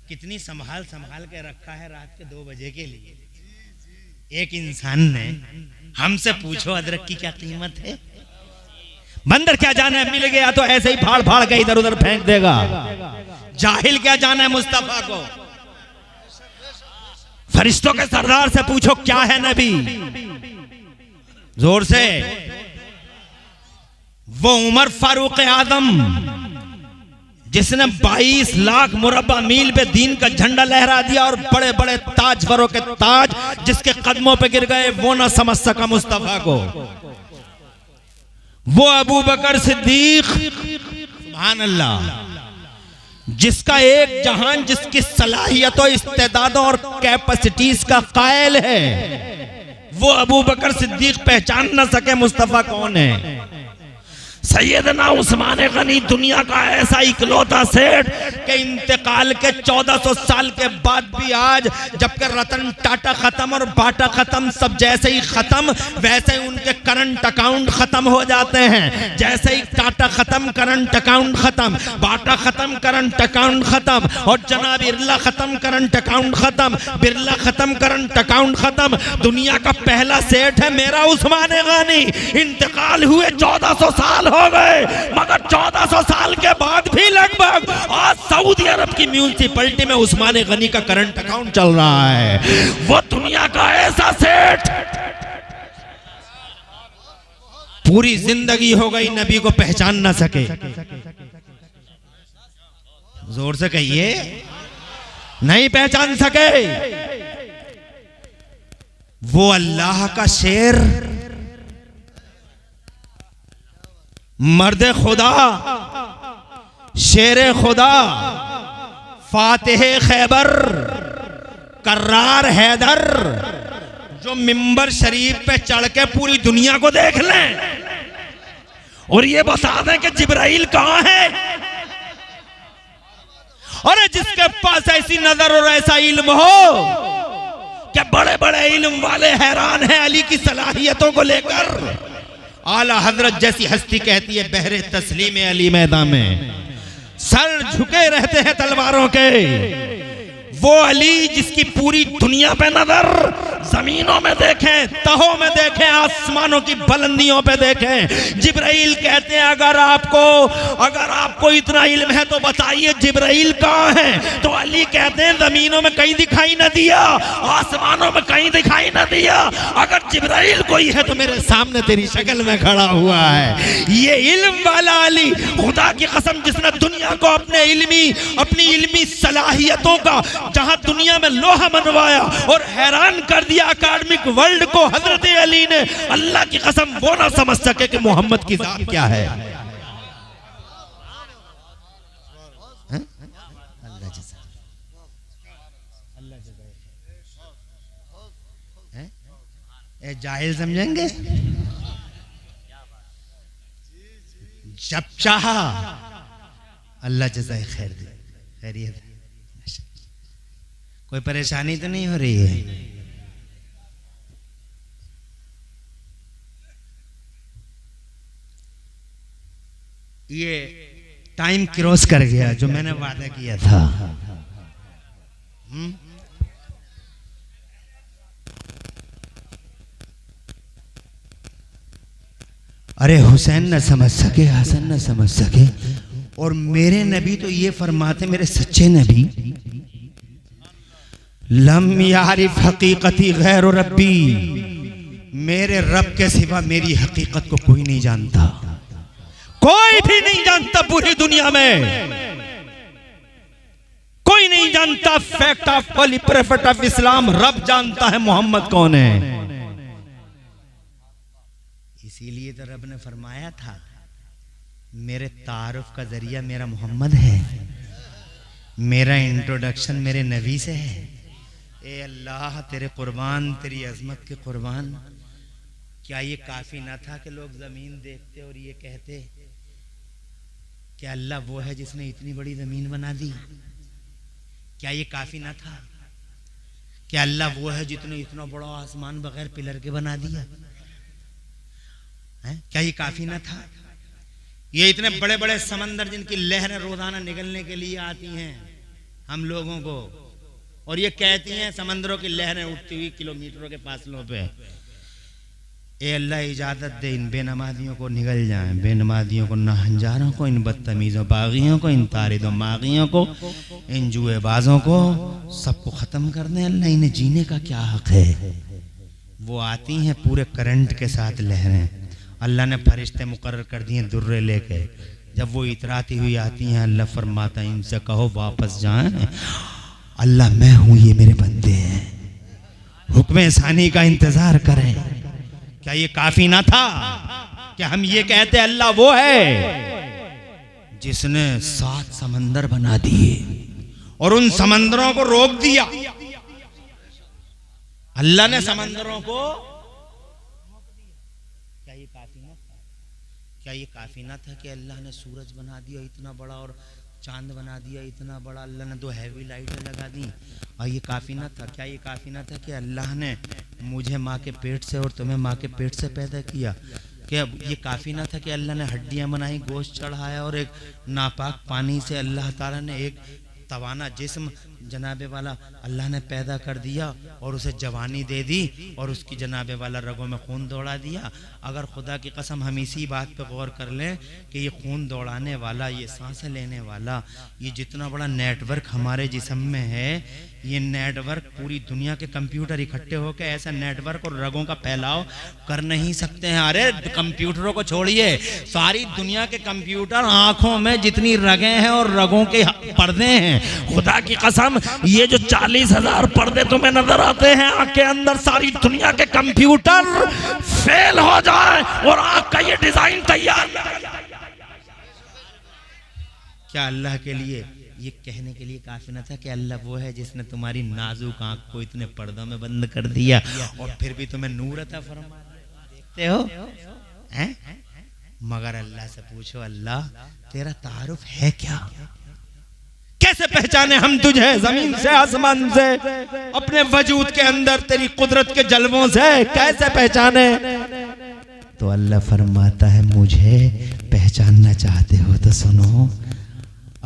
कितनी संभाल संभाल के रखा है रात के 2 बजे के लिए। एक इंसान ने हमसे पूछो अदरक की क्या कीमत है। बंदर क्या जाने, मिल गया तो ऐसे ही फाड़ फाड़ के इधर उधर फेंक देगा। जाहिल क्या जाना है मुस्तफा को। फरिश्तों के सरदार से पूछो क्या है नबी, जोर से। वो उमर फारूक आजम जिसने 22 लाख मुरब्बा मील पे दीन का झंडा लहरा दिया, और बड़े बड़े ताजवरों के ताज जिसके कदमों पे गिर गए, वो ना समझ सका मुस्तफा को। वो अबू बकर सिद्दीक, सुभान अल्लाह, जिसका एक जहान, जिसकी सलाहियतों, इस्तेदादों और कैपेसिटीज का कायल है, वो अबू बकर सिद्दीक पहचान न सके मुस्तफा कौन है। सैयदना उस्मान गनी दुनिया का ऐसा इकलौता सेठ के इंतकाल के 1400 साल के बाद भी आज, जबकि रतन टाटा खत्म और बाटा खत्म, सब जैसे ही खत्म वैसे ही उनके करंट अकाउंट खत्म हो जाते हैं। जैसे ही टाटा खत्म करंट अकाउंट खत्म, बाटा खत्म करंट अकाउंट खत्म, और जनाब बिरला खत्म करंट अकाउंट खत्म, बिरला खत्म करंट अकाउंट खत्म। दुनिया का पहला सेठ है मेरा उस्मान गनी। इंतकाल हुए 1400 साल हो गए, मगर 1400 साल के बाद भी लगभग आज सऊदी अरब की म्यूनिसिपैलिटी में उस्मान गनी का करंट अकाउंट चल रहा है। वो दुनिया का ऐसा सेठ, पूरी जिंदगी हो गई नबी को पहचान ना सके। जोर से कहिए, नहीं पहचान सके। वो अल्लाह का शेर, मर्द खुदा, शेर खुदा, फातिह खैबर, कर्रार हैदर, जो मिंबर शरीफ पे चढ़ के पूरी दुनिया को देख लें और ये बता दें कि जिब्राइल कहां है। अरे जिसके पास ऐसी नजर और ऐसा इल्म हो कि बड़े बड़े इल्म वाले हैरान हैं अली की सलाहियतों को लेकर। आला हजरत जैसी हस्ती कहती है बहरे तस्लीम अली मैदान में सर झुके रहते हैं तलवारों के। वो अली जिसकी पूरी दुनिया पे नजर, जमीनों में देखें, तहों में देखें, आसमानों की बुलंदियों पे देखें। जिब्राइल कहते हैं अगर आपको इतना इल्म है तो बताइए जिब्राइल कहाँ है? तो अली कहते हैं जमीनों में कहीं दिखाई न दिया, आसमानों में कहीं दिखाई न दिया। अगर जिब्राइल कोई है तो मेरे सामने तेरी शक्ल में खड़ा हुआ है। ये इल्म वाला अली, खुदा की कसम, जिसने दुनिया को अपनी इल्मी सलाहियतों का जहां दुनिया में लोहा मनवाया और हैरान कर दिया अकादमिक वर्ल्ड को, हजरत अली ने, अल्लाह की कसम वो ना समझ सके कि मोहम्मद की जात क्या है। जाहिल समझेंगे। जब चाहा अल्लाह जज़ाए खैर दे। खैरियत, कोई परेशानी तो नहीं हो रही है? ये टाइम क्रॉस कर गया जो मैंने वादा किया था। अरे हुसैन न समझ सके, हसन न समझ सके, और मेरे नबी तो ये फरमाते, मेरे सच्चे नबी, लम यारिफ हकीकती गैर रब्बी, मेरे रब के सिवा मेरी हकीकत को कोई नहीं जानता, कोई भी नहीं जानता पूरी दुनिया में, कोई नहीं जानता। Fact of holy prophet of Islam, रब जानता है मोहम्मद कौन है। इसीलिए तो रब ने फरमाया था मेरे तारुफ का जरिया मेरा मोहम्मद है, मेरा इंट्रोडक्शन मेरे नबी से है। ए अल्लाह तेरे कुर्बान, तेरी अजमत के कुर्बान, क्या ये काफी ना था कि लोग जमीन देखते और ये कहते क्या अल्लाह वो है जिसने इतनी बड़ी जमीन बना दी? क्या ये काफी ना था? क्या अल्लाह वो है जिसने इतना बड़ा आसमान बगैर पिलर के बना दिया? क्या ये काफी ना था? ये इतने बड़े बड़े समंदर जिनकी लहरें रोजाना निकलने के लिए आती हैं हम लोगों को, और ये कहती हैं समंदरों की लहरें उठती हुई किलोमीटरों के फासलों पे, ए अल्लाह इजाजत दे इन बेनमाजियों को निकल जाएं, बेनमाजियों को, नाहंजारों को, इन बदतमीजों बागियों को, इन तारिदों मागियों को, इन जुएबाजों को, सबको खत्म कर दें। अल्लाह इन्हें जीने का क्या हक है? वो आती हैं पूरे करंट के साथ लहरें, अल्लाह ने फरिश्ते मुकर्रर कर दिए दुर्रे लेके, जब वो इतराती हुई आती हैं अल्लाह फरमाता है इनसे कहो वापस जाएं, अल्लाह मैं हूं, ये मेरे बंदे हैं, हुक्म सानी का इंतजार करें। क्या ये काफी ना था? क्या हम ये कहते अल्लाह वो है जिसने 7 समंदर बना दिए और उन समंदरों को रोक दिया? अल्लाह ने समंदरों को, क्या ये काफी ना था कि अल्लाह ने सूरज बना दिया इतना बड़ा और चांद बना दिया इतना बड़ा, अल्लाह ने 2 हैवी लाइटें लगा दी, और ये काफी ना था? क्या ये काफी ना था कि अल्लाह ने मुझे माँ के पेट से और तुम्हें माँ के पेट से पैदा किया? क्या ये काफी ना था कि अल्लाह ने हड्डियां बनाई, गोश्त चढ़ाया, और एक नापाक पानी से अल्लाह ताला ने एक तवाना जिस्म जनाबे वाला अल्लाह ने पैदा कर दिया और उसे जवानी दे दी और उसकी जनाबे वाला रगों में खून दौड़ा दिया? अगर खुदा की कसम हम इसी बात पे गौर कर लें कि ये खून दौड़ाने वाला, ये सांसें लेने वाला, ये जितना बड़ा नेटवर्क हमारे जिस्म में है, ये नेटवर्क पूरी दुनिया के कंप्यूटर इकट्ठे होकर ऐसा नेटवर्क और रगों का फैलाव कर नहीं सकते हैं। अरे कंप्यूटरों को छोड़िए, सारी दुनिया के कंप्यूटर आंखों में जितनी रगें हैं और रगों के पर्दे हैं, खुदा की कसम ये जो 40,000 पर्दे तुम्हें नजर आते हैं आंख के अंदर, सारी दुनिया के कंप्यूटर फेल हो जाए और आंख का ये डिजाइन तैयार। क्या अल्लाह के लिए ये कहने के लिए काफी न था कि अल्लाह वो है जिसने तुम्हारी नाजुक आंख को इतने पर्दों में बंद कर दिया और फिर भी तुम्हें नूर अता फरमा? देखते हो हैं? मगर अल्लाह से पूछो, अल्लाह तेरा तारुफ है क्या? कैसे पहचाने हम तुझे जमीन से, आसमान से, अपने वजूद के अंदर तेरी कुदरत के जलवों से कैसे पहचाने? तो अल्लाह फरमाता है मुझे पहचानना चाहते हो तो सुनो,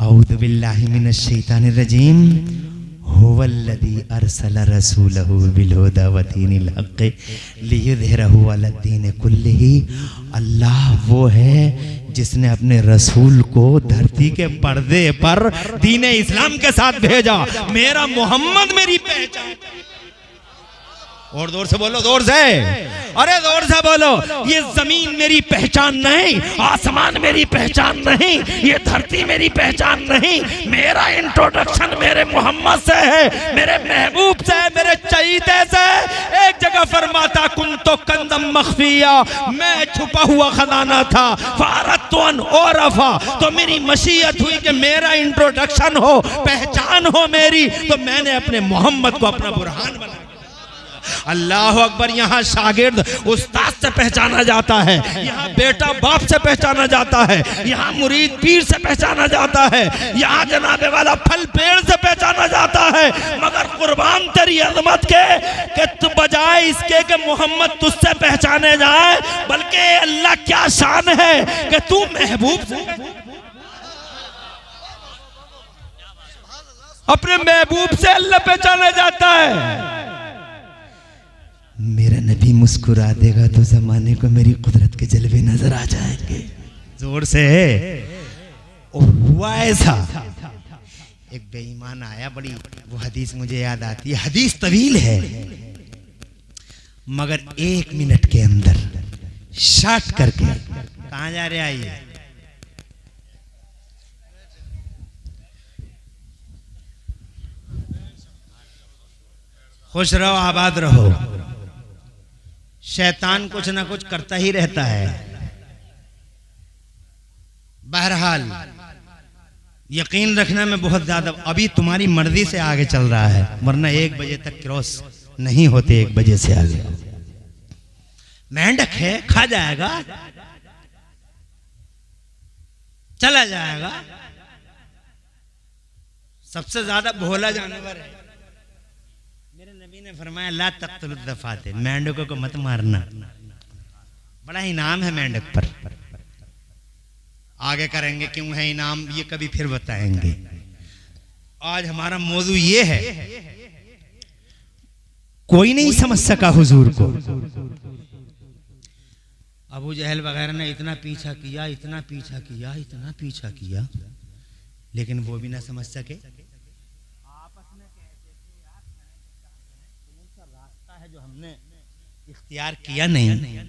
औज़ु बिल्लाहि मिनश शैतानिर रजीम, हुवल्लज़ी अरसल रसूलहु बिल हुदा व दीनिल हक़्क़ि लियुज़हिरहु अलद्दीन कुल्लिही। अल्लाह वो है जिसने अपने रसूल को धरती के पर्दे पर दीन इस्लाम के साथ भेजा। मेरा मोहम्मद मेरी पहचान। और जोर से बोलो, जोर से, अरे जोर से बोलो। ये जमीन मेरी पहचान नहीं, आसमान मेरी पहचान नहीं, ये धरती मेरी पहचान नहीं। मेरा इंट्रोडक्शन मेरे मोहम्मद से है, मेरे महबूब से है, मेरे चहीते से। एक जगह फरमाता कुंतो कंदम मख्फिया, मैं छुपा हुआ खजाना था। फारतुन औरफा, तो मेरी मशीयत हुई कि मेरा इंट्रोडक्शन हो, पहचान हो मेरी, तो मैंने अपने मोहम्मद को अपना बुरहान बनाया। अल्लाह अकबर। यहाँ शागिर्द उस्ताद से पहचाना जाता है, यहाँ बेटा बाप से पहचाना जाता है, यहाँ मुरीद पीर से पहचाना जाता है, यहाँ जनाबे वाला फल पेड़ से पहचाना जाता है। मगर कुर्बान तेरी अजमत के कि तू बजाय इसके कि मोहम्मद तुझसे पहचाने जाए, बल्कि अल्लाह क्या शान है कि तू महबूब से, अपने महबूब से अल्लाह पहचाना जाता है। मेरा नबी मुस्कुरा देगा तो जमाने को मेरी कुदरत के जलवे नजर आ जाएंगे। जोर से। और हुआ ऐसा, एक बेईमान आया, बड़ी वो हदीस मुझे याद आती है। हदीस तवील है मगर 1 मिनट के अंदर शॉर्ट करके। कहां जा रहे आइए? खुश रहो, आबाद रहो। शैतान कुछ ना कुछ करता ही रहता है। बहरहाल यकीन रखना, मैं बहुत ज्यादा अभी तुम्हारी मर्जी से आगे चल रहा है, वरना 1 बजे तक क्रॉस नहीं होते। 1 बजे से आगे मेंढक है, खा जाएगा, चला जाएगा। सबसे ज्यादा भोला जानवर है। मेरे नबी ने फरमाया ला तक़्तुल दफ़ाते, मेंढकों को मत मारना, बड़ा इनाम है मेंढक पर। आगे करेंगे क्यों है इनाम, ये कभी फिर बताएंगे। आज हमारा मौजू ये है, कोई नहीं समझ सका हुजूर को। अबू जहल वगैरह ने इतना पीछा किया, इतना पीछा किया, इतना पीछा किया, लेकिन वो भी ना समझ सके। जो हमने इख्तियार किया नहीं,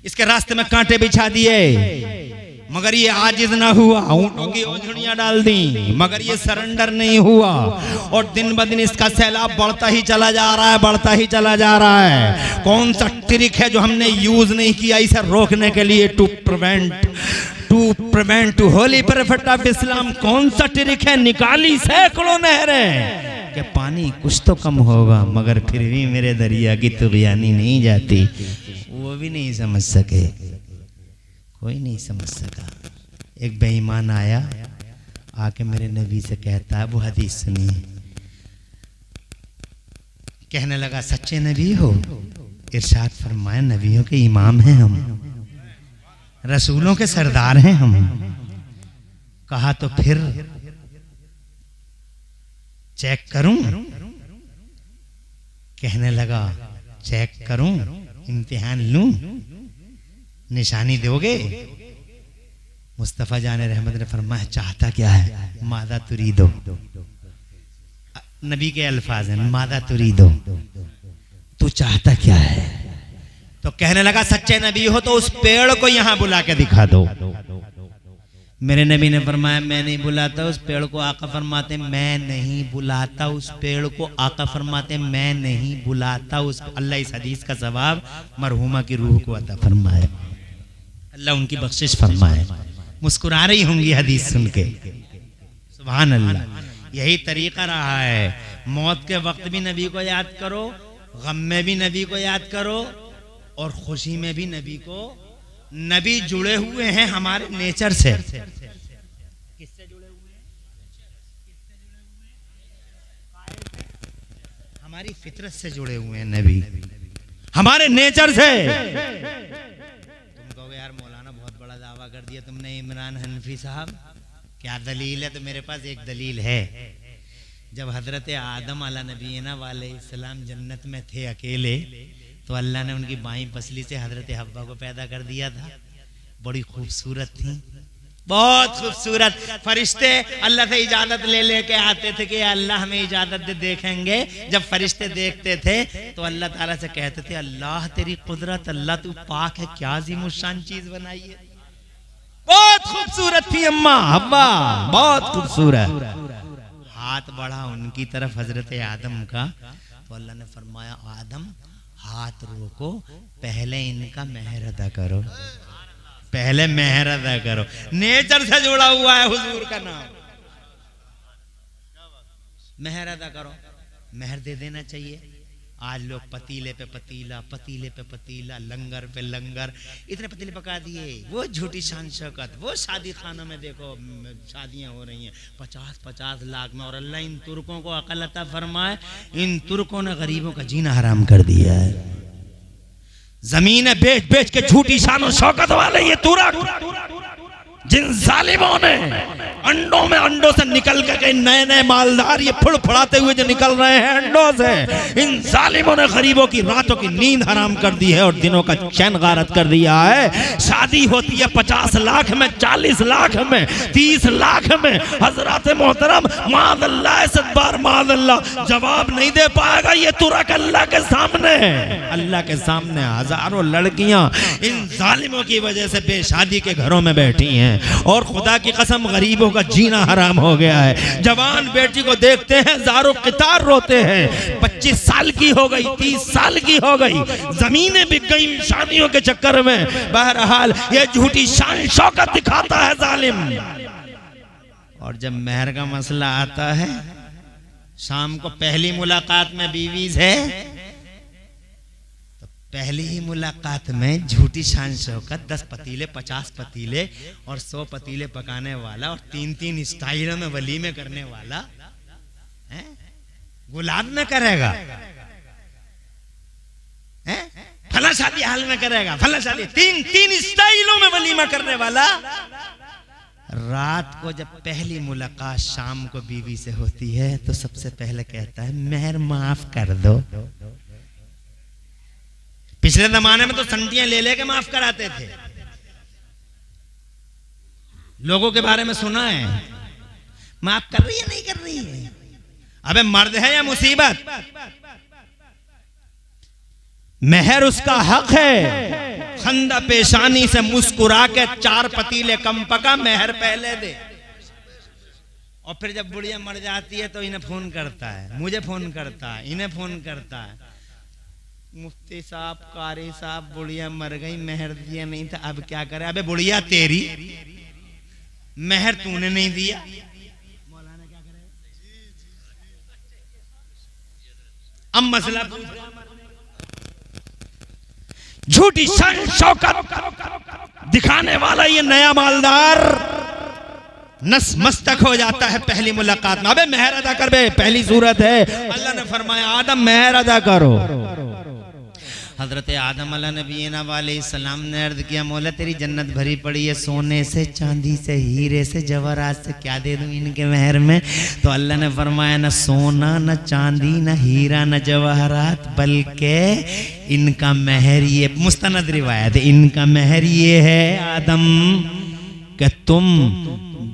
इसके रास्ते में कांटे बिछा दिए, मगर ये आजिज ना हुआ। ऊंटों की ओंझड़ियां डाल दी, मगर ये सरेंडर नहीं हुआ। और दिन ब दिन इसका सैलाब बढ़ता ही चला जा रहा है, बढ़ता ही चला जा रहा है। कौन सा ट्रिक है जो हमने यूज नहीं किया इसे रोकने के लिए? To prevent to holy prophet of Islam. कौन सा ट्रिक है? निकाली सैकड़ों नहरें कि पानी कुछ तो कम होगा, मगर फिर भी मेरे दरिया की तुग़यानी नहीं जाती। वो भी नहीं समझ सके, कोई नहीं समझ सका। एक बेईमान आया, आके मेरे नबी से कहता है, वो हदीस सुनिए। कहने लगा सच्चे नबी हो? इरशाद फरमाया नबियों के इमाम हैं हम, रसूलों के सरदार हैं हम। कहा तो फिर चेक करूं? कहने लगा चेक करूं, इम्तिहान लूं, निशानी दोगे? मुस्तफ़ा जाने रहमत ने फरमाया चाहता क्या है? मादा तुरीदो। नबी के अल्फाज हैं, मादा तुरीदो, तू चाहता क्या है? तो कहने लगा सच्चे नबी हो तो उस पेड़ को यहां बुला के दिखा दो। मेरे नबी ने फरमाया मैं नहीं बुलाता उस पेड़ को। आका फरमाते मैं नहीं बुलाता उस पेड़ को। आका फरमाते मैं नहीं बुलाता उस। अल्लाह इस हदीस का सवाब मरहुमा की रूह को अता फरमाए, अल्लाह उनकी बख्शिश फरमाए। मुस्कुरा रही होंगी हदीस सुन के, सुभान अल्लाह। यही तरीका रहा है, मौत के वक्त भी नबी को याद करो, गम में भी नबी को याद करो, और खुशी में भी नबी को। नबी जुड़े हुए हैं हमारे नेचर से। किससे जुड़े हुए हैं? हमारी फितरत से जुड़े हुए हैं नबी, हमारे नेचर से। यार मौलाना बहुत बड़ा दावा कर दिया तुमने इमरान हनफी साहब, क्या दलील है? तो मेरे पास एक दलील है। जब हजरत आदम अला नबीना वाले सलाम जन्नत में थे अकेले, तो अल्लाह ने उनकी बाईं पसली से हजरत हव्वा को पैदा कर दिया था। बड़ी खूबसूरत थी, बहुत खूबसूरत। फरिश्ते अल्लाह से इजाजत ले लेके आते थे कि अल्लाह हमें इजाजत दे, देखेंगे। जब फरिश्ते देखते थे तो अल्लाह ताला से कहते थे अल्लाह तेरी कुदरत, अल्लाह तू पाक है, क्या अजीमुशान चीज बनाई है। बहुत खूबसूरत थी अम्मा हव्वा, बहुत खूबसूरत। हाथ बढ़ा उनकी तरफ हजरत आदम का, तो अल्लाह ने फरमाया आदम हाथ रोको, पहले इनका मेहर अदा करो, पहले मेहर अदा करो। नेचर से जुड़ा हुआ है हुजूर का नाम। मेहर अदा करो, मेहर दे देना चाहिए। आज लोग पतीले पे पतीला, पतीले पे पतीला, लंगर पे लंगर, इतने पतीले पका दिए। वो झूठी शान शौकत, वो शादी खानों में देखो शादियां हो रही हैं 50-50 लाख में। और अल्लाह इन तुर्कों को अकल अता फरमाए, इन तुर्कों ने गरीबों का जीना हराम कर दिया है। जमीनें बेच बेच के झूठी शान और शौकत वाले ये तुर्क, जिन जालिमों ने अंडों में अंडों से निकल के नए नए मालदार ये फुड़फुड़ाते हुए जो निकल रहे हैं अंडों से, इन जालिमों ने गरीबों की रातों की नींद हराम कर दी है और दिनों का चैन गारत कर दिया है। शादी होती है 50 लाख में, 40 लाख में, 30 लाख में। हजरत मोहतरम मादल्ला सदबार मादल्ला जवाब नहीं दे पाएगा ये तुर्क अल्लाह के सामने। अल्लाह के सामने हजारों लड़कियां इन जालिमों की वजह से बेशादी के घरों में बैठी हैं और खुदा की कसम गरीबों का जीना हराम हो गया है। जवान बेटी को देखते हैं जारो कितार रोते हैं, 25 साल की हो गई, 30 साल की हो गई, जमीनें बिक गई शादियों के चक्कर में। बहरहाल ये झूठी शान शौकत दिखाता है जालिम। और जब मेहर का मसला आता है, शाम को पहली मुलाकात में बीवी है, पहली ही मुलाकात में झूठी शान शौकत, 10 पतीले 50 पतीले और 100 पतीले पकाने वाला और 3-3 स्टाइलों में वलीमे करने वाला है? गुलाब में करेगा, फला शादी हाल में करेगा, फला शादी 3-3 स्टाइलों में वलीमा करने वाला। रात को जब पहली मुलाकात शाम को बीवी से होती है तो सबसे पहले कहता है मेहर माफ कर दो। पिछले जमाने में तो संटियां ले लेके माफ कराते थे। लोगों के बारे में सुना है, माफ कर रही है नहीं कर रही है, अबे मर्द है या मुसीबत। मेहर उसका हक है, खंदा पेशानी से मुस्कुरा के 4 पतीले कम पका, मेहर पहले दे। और फिर जब बुढ़िया मर जाती है तो इन्हें फोन करता है, मुझे फोन करता है, इन्हें फोन करता है, मुफ्ती साहब कारी साहब बुढ़िया मर गई, मेहर दिया नहीं था, अब क्या करे। अबे बुढ़िया तेरी, मेहर तूने नहीं दिया, मौलाना क्या करे। अब मसला झूठी शान शौकत दिखाने वाला ये नया मालदार नस मस्तक हो जाता है पहली मुलाकात में। अबे मेहर अदा कर बे, पहली सूरत है। अल्लाह ने फरमाया आदम मेहर अदा करो। हजरत आदम अला नबीना वाले सलाम ने अर्ज किया मौला तेरी जन्नत भरी पड़ी है सोने से, चांदी से, हीरे से, जवाहरात से, क्या दे दूं इनके मेहर में। तो अल्लाह ने फरमाया न सोना, न चांदी, न हीरा, न जवाहरात, बल्कि इनका मेहर ये, मुस्तनद रिवायत, इनका मेहर ये है आदम कि तुम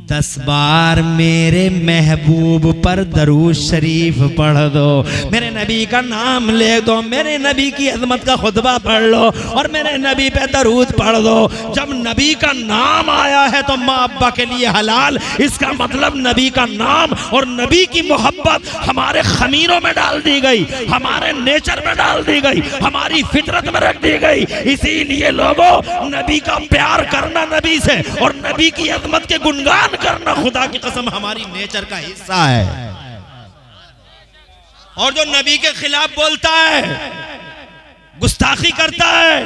10 बार मेरे महबूब पर दरूद शरीफ पढ़ दो, मेरे नबी का नाम ले दो, मेरे नबी की अजमत का खुतबा पढ़ लो और मेरे नबी पे दरूद पढ़ दो। जब नबी का नाम आया है तो माँ अब्बा के लिए हलाल, इसका मतलब नबी का नाम और नबी की मोहब्बत हमारे खमीरों में डाल दी गई, हमारे नेचर में डाल दी गई, हमारी फितरत में रख दी गई। इसीलिए लोगों नबी का प्यार करना, नबी से और नबी की अजमत के गुणगान करना खुदा की कसम हमारी नेचर का हिस्सा है। और जो नबी के खिलाफ बोलता है, गुस्ताखी करता है,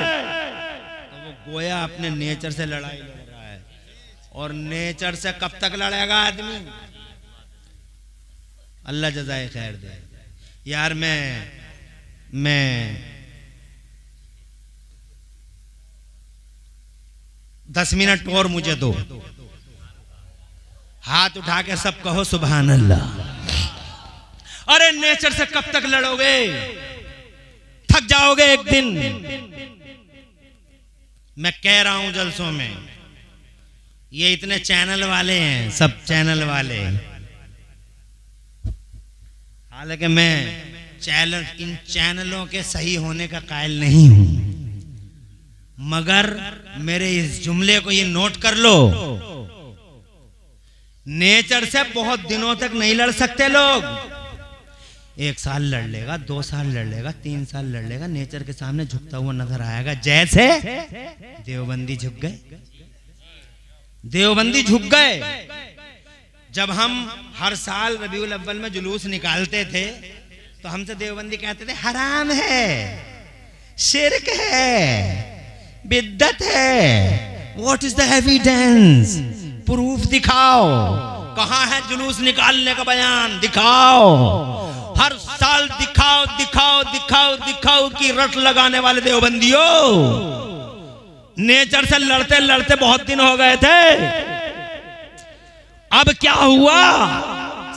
तो वो गोया अपने नेचर से लड़ाई लड़ रहा है। और नेचर से कब तक लड़ेगा आदमी? अल्लाह जज़ाए खैर दे। यार मैं 10 मिनट और मुझे दो। हाथ उठा के सब कहो सुभान अल्लाह। अरे नेचर से कब तक लड़ोगे? थक जाओगे एक दिन। मैं कह रहा हूं जलसों में, ये इतने चैनल वाले हैं, सब चैनल वाले, हालांकि मैं इन चैनलों के सही होने का कायल नहीं हूं, मगर मेरे इस जुमले को ये नोट कर लो, नेचर से बहुत दिनों तक नहीं लड़ सकते लोग। 1 साल लड़ लेगा, 2 साल लड़ लेगा, 3 साल लड़ लेगा, नेचर के सामने झुकता हुआ नजर आएगा। जैसे देवबंदी झुक गए, देवबंदी झुक गए। जब हम हर साल रबीउल अव्वल में जुलूस निकालते थे तो हमसे देवबंदी कहते थे हराम है, शिर्क है, बिद्दत है। What is the evidence? Proof दिखाओ। कहां है जुलूस निकालने का बयान? दिखाओ। हर साल दिखाओ दिखाओ दिखाओ दिखाओ की रट लगाने वाले देवबंदियों, नेचर से लड़ते लड़ते बहुत दिन हो गए थे। अब क्या हुआ?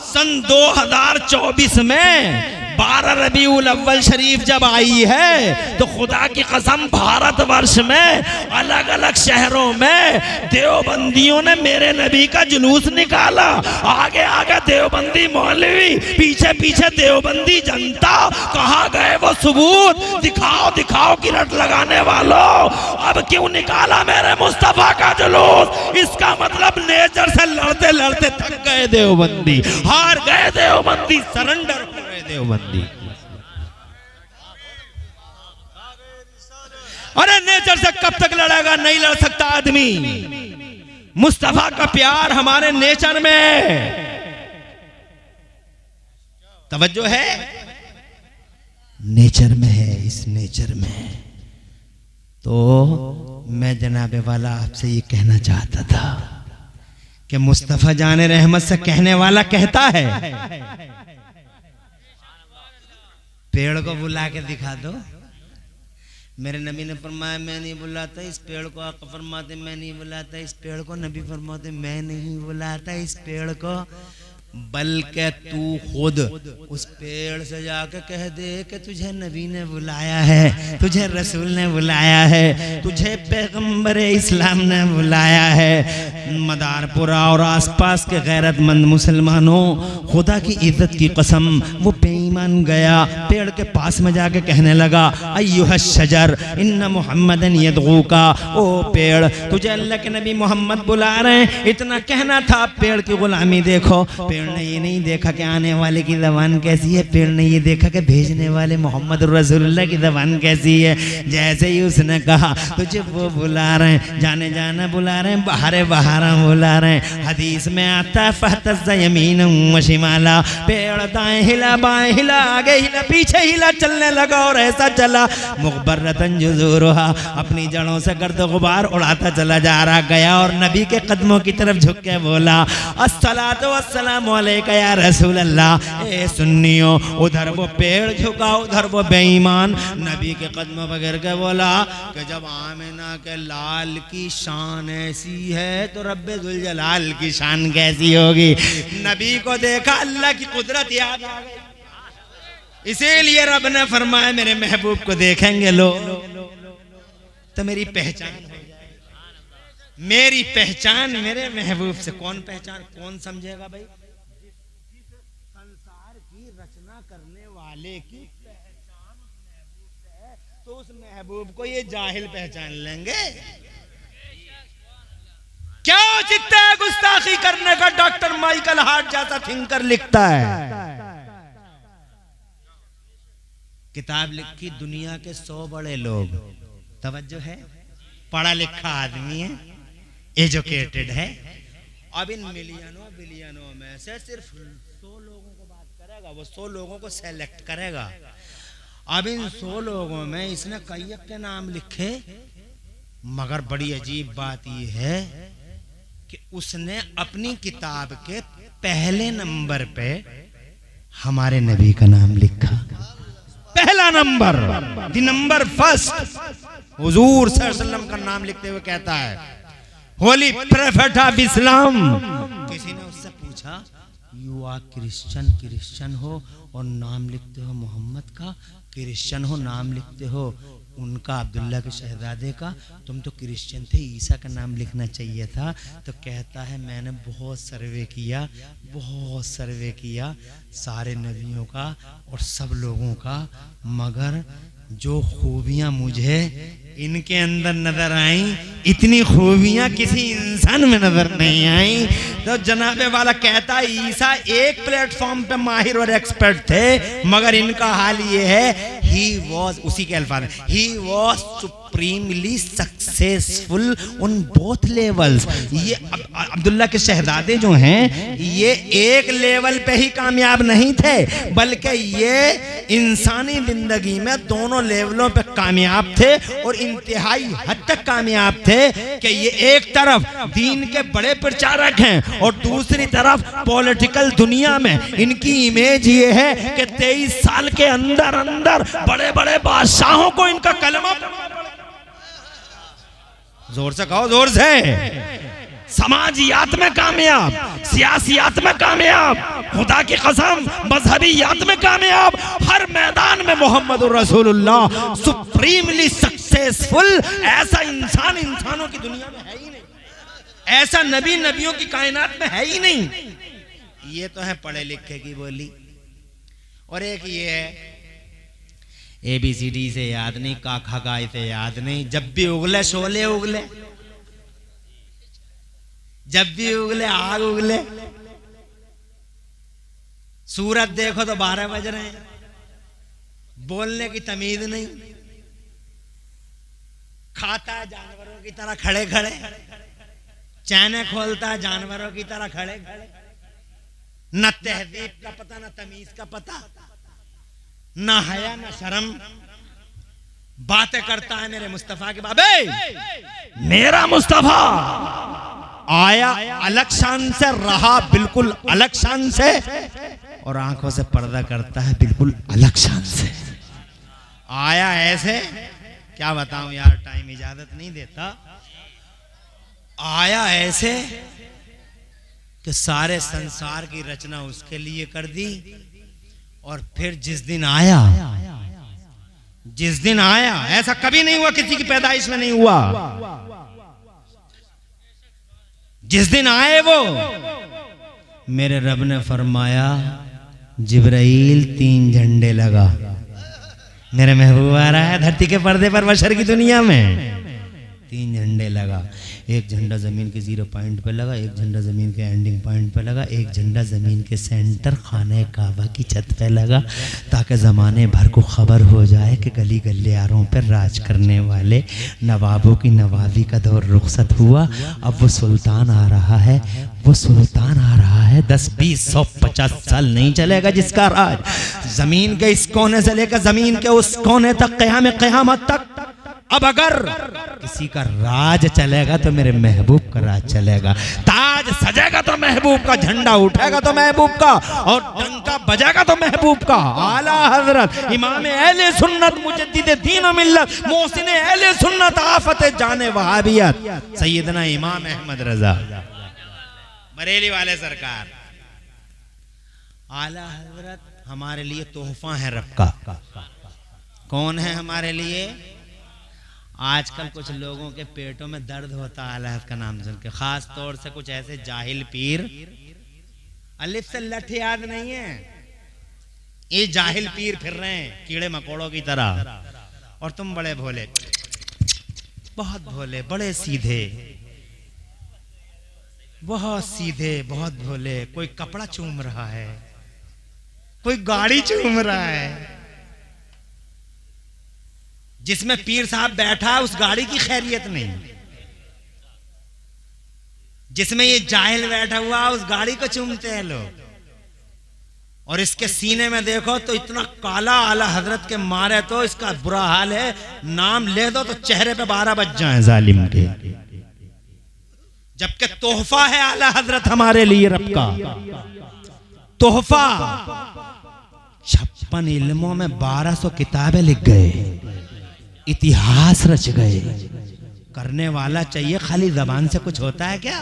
सन 2024 में 12 रबीउल अव्वल शरीफ जब आई है तो खुदा की कसम भारतवर्ष में अलग अलग शहरों में देवबंदियों ने मेरे नबी का जुलूस निकाला। आगे आगे देवबंदी मौलवी, पीछे पीछे देवबंदी जनता। कहाँ गए वो सबूत? दिखाओ दिखाओ की रट लगाने वालों। अब क्यों निकाला मेरे मुस्तफा का जुलूस? इसका मतलब नेचर से लड़ते लड़ते थक गए देवबंदी, हार गए देवबंदी, सरेंडर हो गए देवबंदी। अरे नेचर से कब तक लड़ेगा? नहीं लड़ सकता आदमी। मुस्तफा का प्यार हमारे नेचर में। तवज्जो है? नेचर में है, इस नेचर में। तो मैं जनाबे वाला आपसे ये कहना चाहता था कि मुस्तफा जाने रहमत से कहने वाला कहता है, पेड़ को बुला के दिखा दो। मेरे नबी ने फरमाया मैं नहीं बुलाता इस पेड़ को, आका फरमाते मैं नहीं बुलाता इस पेड़ को, नबी फरमाते मैं नहीं बुलाता इस पेड़ को, बल्कि तू खुद उस पेड़ से जाके कह दे कि तुझे नबी ने बुलाया है, तुझे रसूल ने बुलाया है, तुझे पैगंबर इस्लाम ने बुलाया है। मदारपुरा और आसपास के गैरतमंद मुसलमानों, खुदा की इज्जत की कसम, वो बेईमान गया पेड़ के पास में जाके कहने लगा अय्युहा शजर इन्ना मुहम्मदन यदऊका, ओ पेड़ तुझे अल्लाह के नबी मोहम्मद बुला रहे हैं। इतना कहना था। पेड़ की गुलामी देखो। पेड़ ने ये नहीं देखा कि आने वाले की ज़बान कैसी है, पेड़ ने ये देखा कि भेजने वाले मोहम्मद रसूलुल्लाह की ज़बान कैसी है। जैसे ही उसने कहा तुझे वो बुला रहे हैं, जाने जाना बुला रहे हैं, बहारे बहारा बुला रहे हैं। हदीस में आता है फहतज़ यमीन व शिमाला, पेड़ दाएं हिला बाएं हिला, आगे हिला पीछे हिला, चलने लगा और ऐसा चला मुग़बरतन जुज़ूरुहा, अपनी जड़ों से गर्द गुबार उड़ाता चला जा रहा। गया और नबी के कदमों की तरफ झुक के बोला अस्सलातु वस्सलामु अलैका या रसूल अल्लाह। ए सुन्नियों, उधर वो पेड़ झुका, उधर वो बेईमान नबी के कदमों पर गिर के बोला कि जब आमिना के लाल की शान ऐसी है तो रब्बे जुल जलाल की शान कैसी होगी। नबी को देखा, अल्लाह की कुदरत याद आ गई। इसीलिए रब ने फरमाया मेरे महबूब को देखेंगे लोग तो मेरी पहचान हो जाएगी। मेरी पहचान मेरे महबूब से। कौन पहचान, कौन समझेगा भाई? संसार की रचना करने वाले की पहचान उस महबूब से है, तो उस महबूब को ये जाहिल पहचान लेंगे? क्या चित्ता है गुस्ताखी करने का? डॉक्टर माइकल हार्ट जैसा थिंकर लिखता है, किताब लिखी दुनिया के 100 बड़े लोग। तवज्जो है? पढ़ा लिखा आदमी है, एजुकेटेड है। अब इन मिलियनों बिलियनों में से सिर्फ 100 लोगों को बात करेगा, वो 100 लोगों को सेलेक्ट करेगा। अब इन 100 लोगों में इसने कई के नाम लिखे, मगर बड़ी अजीब बात यह है कि उसने अपनी किताब के पहले नंबर पे हमारे नबी का नाम लिखा। पहला नंबर, द नंबर फर्स्ट, हुजूर सल्लल्लाहु अलैहि वसल्लम का नाम लिखते हुए कहता है होली प्रोफेट ऑफ इस्लाम। किसी ने उससे पूछा, यू आर क्रिश्चियन हो और नाम लिखते हो मोहम्मद का, क्रिश्चियन हो नाम लिखते हो उनका, अब्दुल्ला के शहजादे का, तुम तो क्रिश्चियन थे, ईसा का नाम लिखना चाहिए था। तो कहता है मैंने बहुत सर्वे किया सारे नबियों का और सब लोगों का, मगर जो खूबियां मुझे इनके अंदर नजर आई, इतनी खूबियां किसी इंसान में नजर नहीं आई। तो जनाबे वाला कहता है ईसा एक प्लेटफॉर्म पे माहिर और एक्सपर्ट थे, मगर इनका हाल ये है, ही वॉज, उसी के अल्फाज में, he was supremely successful on both levels. ये अब्दुल्ला के शहजादे जो हैं, ये एक लेवल पे ही कामयाब नहीं थे, बल्कि ये इंसानी जिंदगी में दोनों लेवलों पे कामयाब थे और इंतहाई हद तक कामयाब थे कि ये एक तरफ दीन के बड़े प्रचारक हैं और दूसरी तरफ पॉलिटिकल दुनिया में इनकी इमेज ये है कि 23 साल के अंदर अंदर बड़े बड़े बादशाहों को इनका कलमा, जोर से कहो, जोर से, समाजियात में कामयाब, सियासियात में कामयाब, खुदा की कसम मजहबियात में कामयाब, हर मैदान में मोहम्मद रसूलुल्लाह सुप्रीमली सक्सेसफुल। ऐसा इंसान इंसानों की दुनिया में है ही नहीं, ऐसा नबी नबियों की कायनात में है ही नहीं। ये तो है पढ़े लिखे की बोली, और एक ये है ABCD से याद नहीं, का खा गा से याद नहीं, जब भी उगले शोले उगले, जब भी उगले आग उगले, सूरज देखो तो 12 बज रहे हैं, बोलने की तमीज नहीं, खाता है जानवरों की तरह खड़े खड़े, चैने खोलता है जानवरों की तरह खड़े खड़े, न तहजीब का पता न तमीज का पता, न हया न शर्म, बातें करता है मेरे मुस्तफा के बाबे। मेरा मुस्तफा आया अलग शान से, रहा बिल्कुल अलग शान से, और आंखों से पर्दा करता है बिल्कुल अलग शान से। आया ऐसे, क्या बताऊं यार, टाइम इजाजत नहीं देता। आया ऐसे कि सारे संसार की रचना उसके लिए कर दी, और फिर जिस दिन आया, ऐसा कभी नहीं हुआ, किसी की पैदाइश में नहीं हुआ, जिस दिन आए वो, मेरे रब ने फरमाया जिब्राइल 3 झंडे लगा, मेरे महबूब आ रहा है धरती के पर्दे पर बशर की दुनिया में, 3 झंडे लगा। एक झंडा जमीन के 0 पॉइंट पे लगा, एक झंडा जमीन के एंडिंग पॉइंट पे लगा, एक झंडा जमीन के सेंटर खाने काबा की छत पे लगा, ताकि ज़माने भर को खबर हो जाए कि गली गलियारों पर राज करने वाले नवाबों की नवाबी का दौर रुखसत हुआ। अब वो सुल्तान आ रहा है, वो सुल्तान आ रहा है, 10, 20, 100, 50 साल नहीं चलेगा जिसका राज जमीन के इस कोने से लेकर जमीन के उस कोने तक, क़यामत तक। अब अगर किसी का राज चलेगा तो मेरे महबूब का राज चलेगा, ताज सजेगा तो महबूब का, झंडा उठेगा तो महबूब का, और डंका बजेगा तो महबूब का। आला हजरत इमाम अहले सुन्नत मुजद्दिद दीन व मिल्लत मोहसिन अहले सुन्नत आफत जाने वहाबियत सैयदना इमाम अहमद रजा बरेली वाले सरकार। आला हजरत हमारे लिए तोहफा है रब का। कौन है हमारे लिए? आजकल कुछ लोगों के पेटों में दर्द होता है आला हजरत का नाम सुन के, खास तौर से कुछ ऐसे जाहिल पीर, अलिफ से लठ याद नहीं है, ये जाहिल पीर फिर रहे हैं कीड़े मकोड़ों की तरह, और तुम बड़े भोले, बहुत भोले, बड़े सीधे, बहुत सीधे, बहुत भोले। कोई कपड़ा चूम रहा है, कोई गाड़ी चूम रहा है, जिसमें पीर साहब बैठा है उस गाड़ी की खैरियत नहीं, जिसमें ये जाहिल बैठा हुआ उस गाड़ी को चूमते हैं लोग। और इसके सीने में देखो तो इतना काला, आला हजरत के मारे तो इसका बुरा हाल है, नाम ले दो तो चेहरे पे 12 बज जाए जालिम के। जबकि तोहफा है आला हजरत हमारे लिए रब का, तोहफा। 56 इल्मों में 1200 किताबें लिख गए, इतिहास रच गए, करने वाला चाहिए। खाली जबान से कुछ होता है क्या?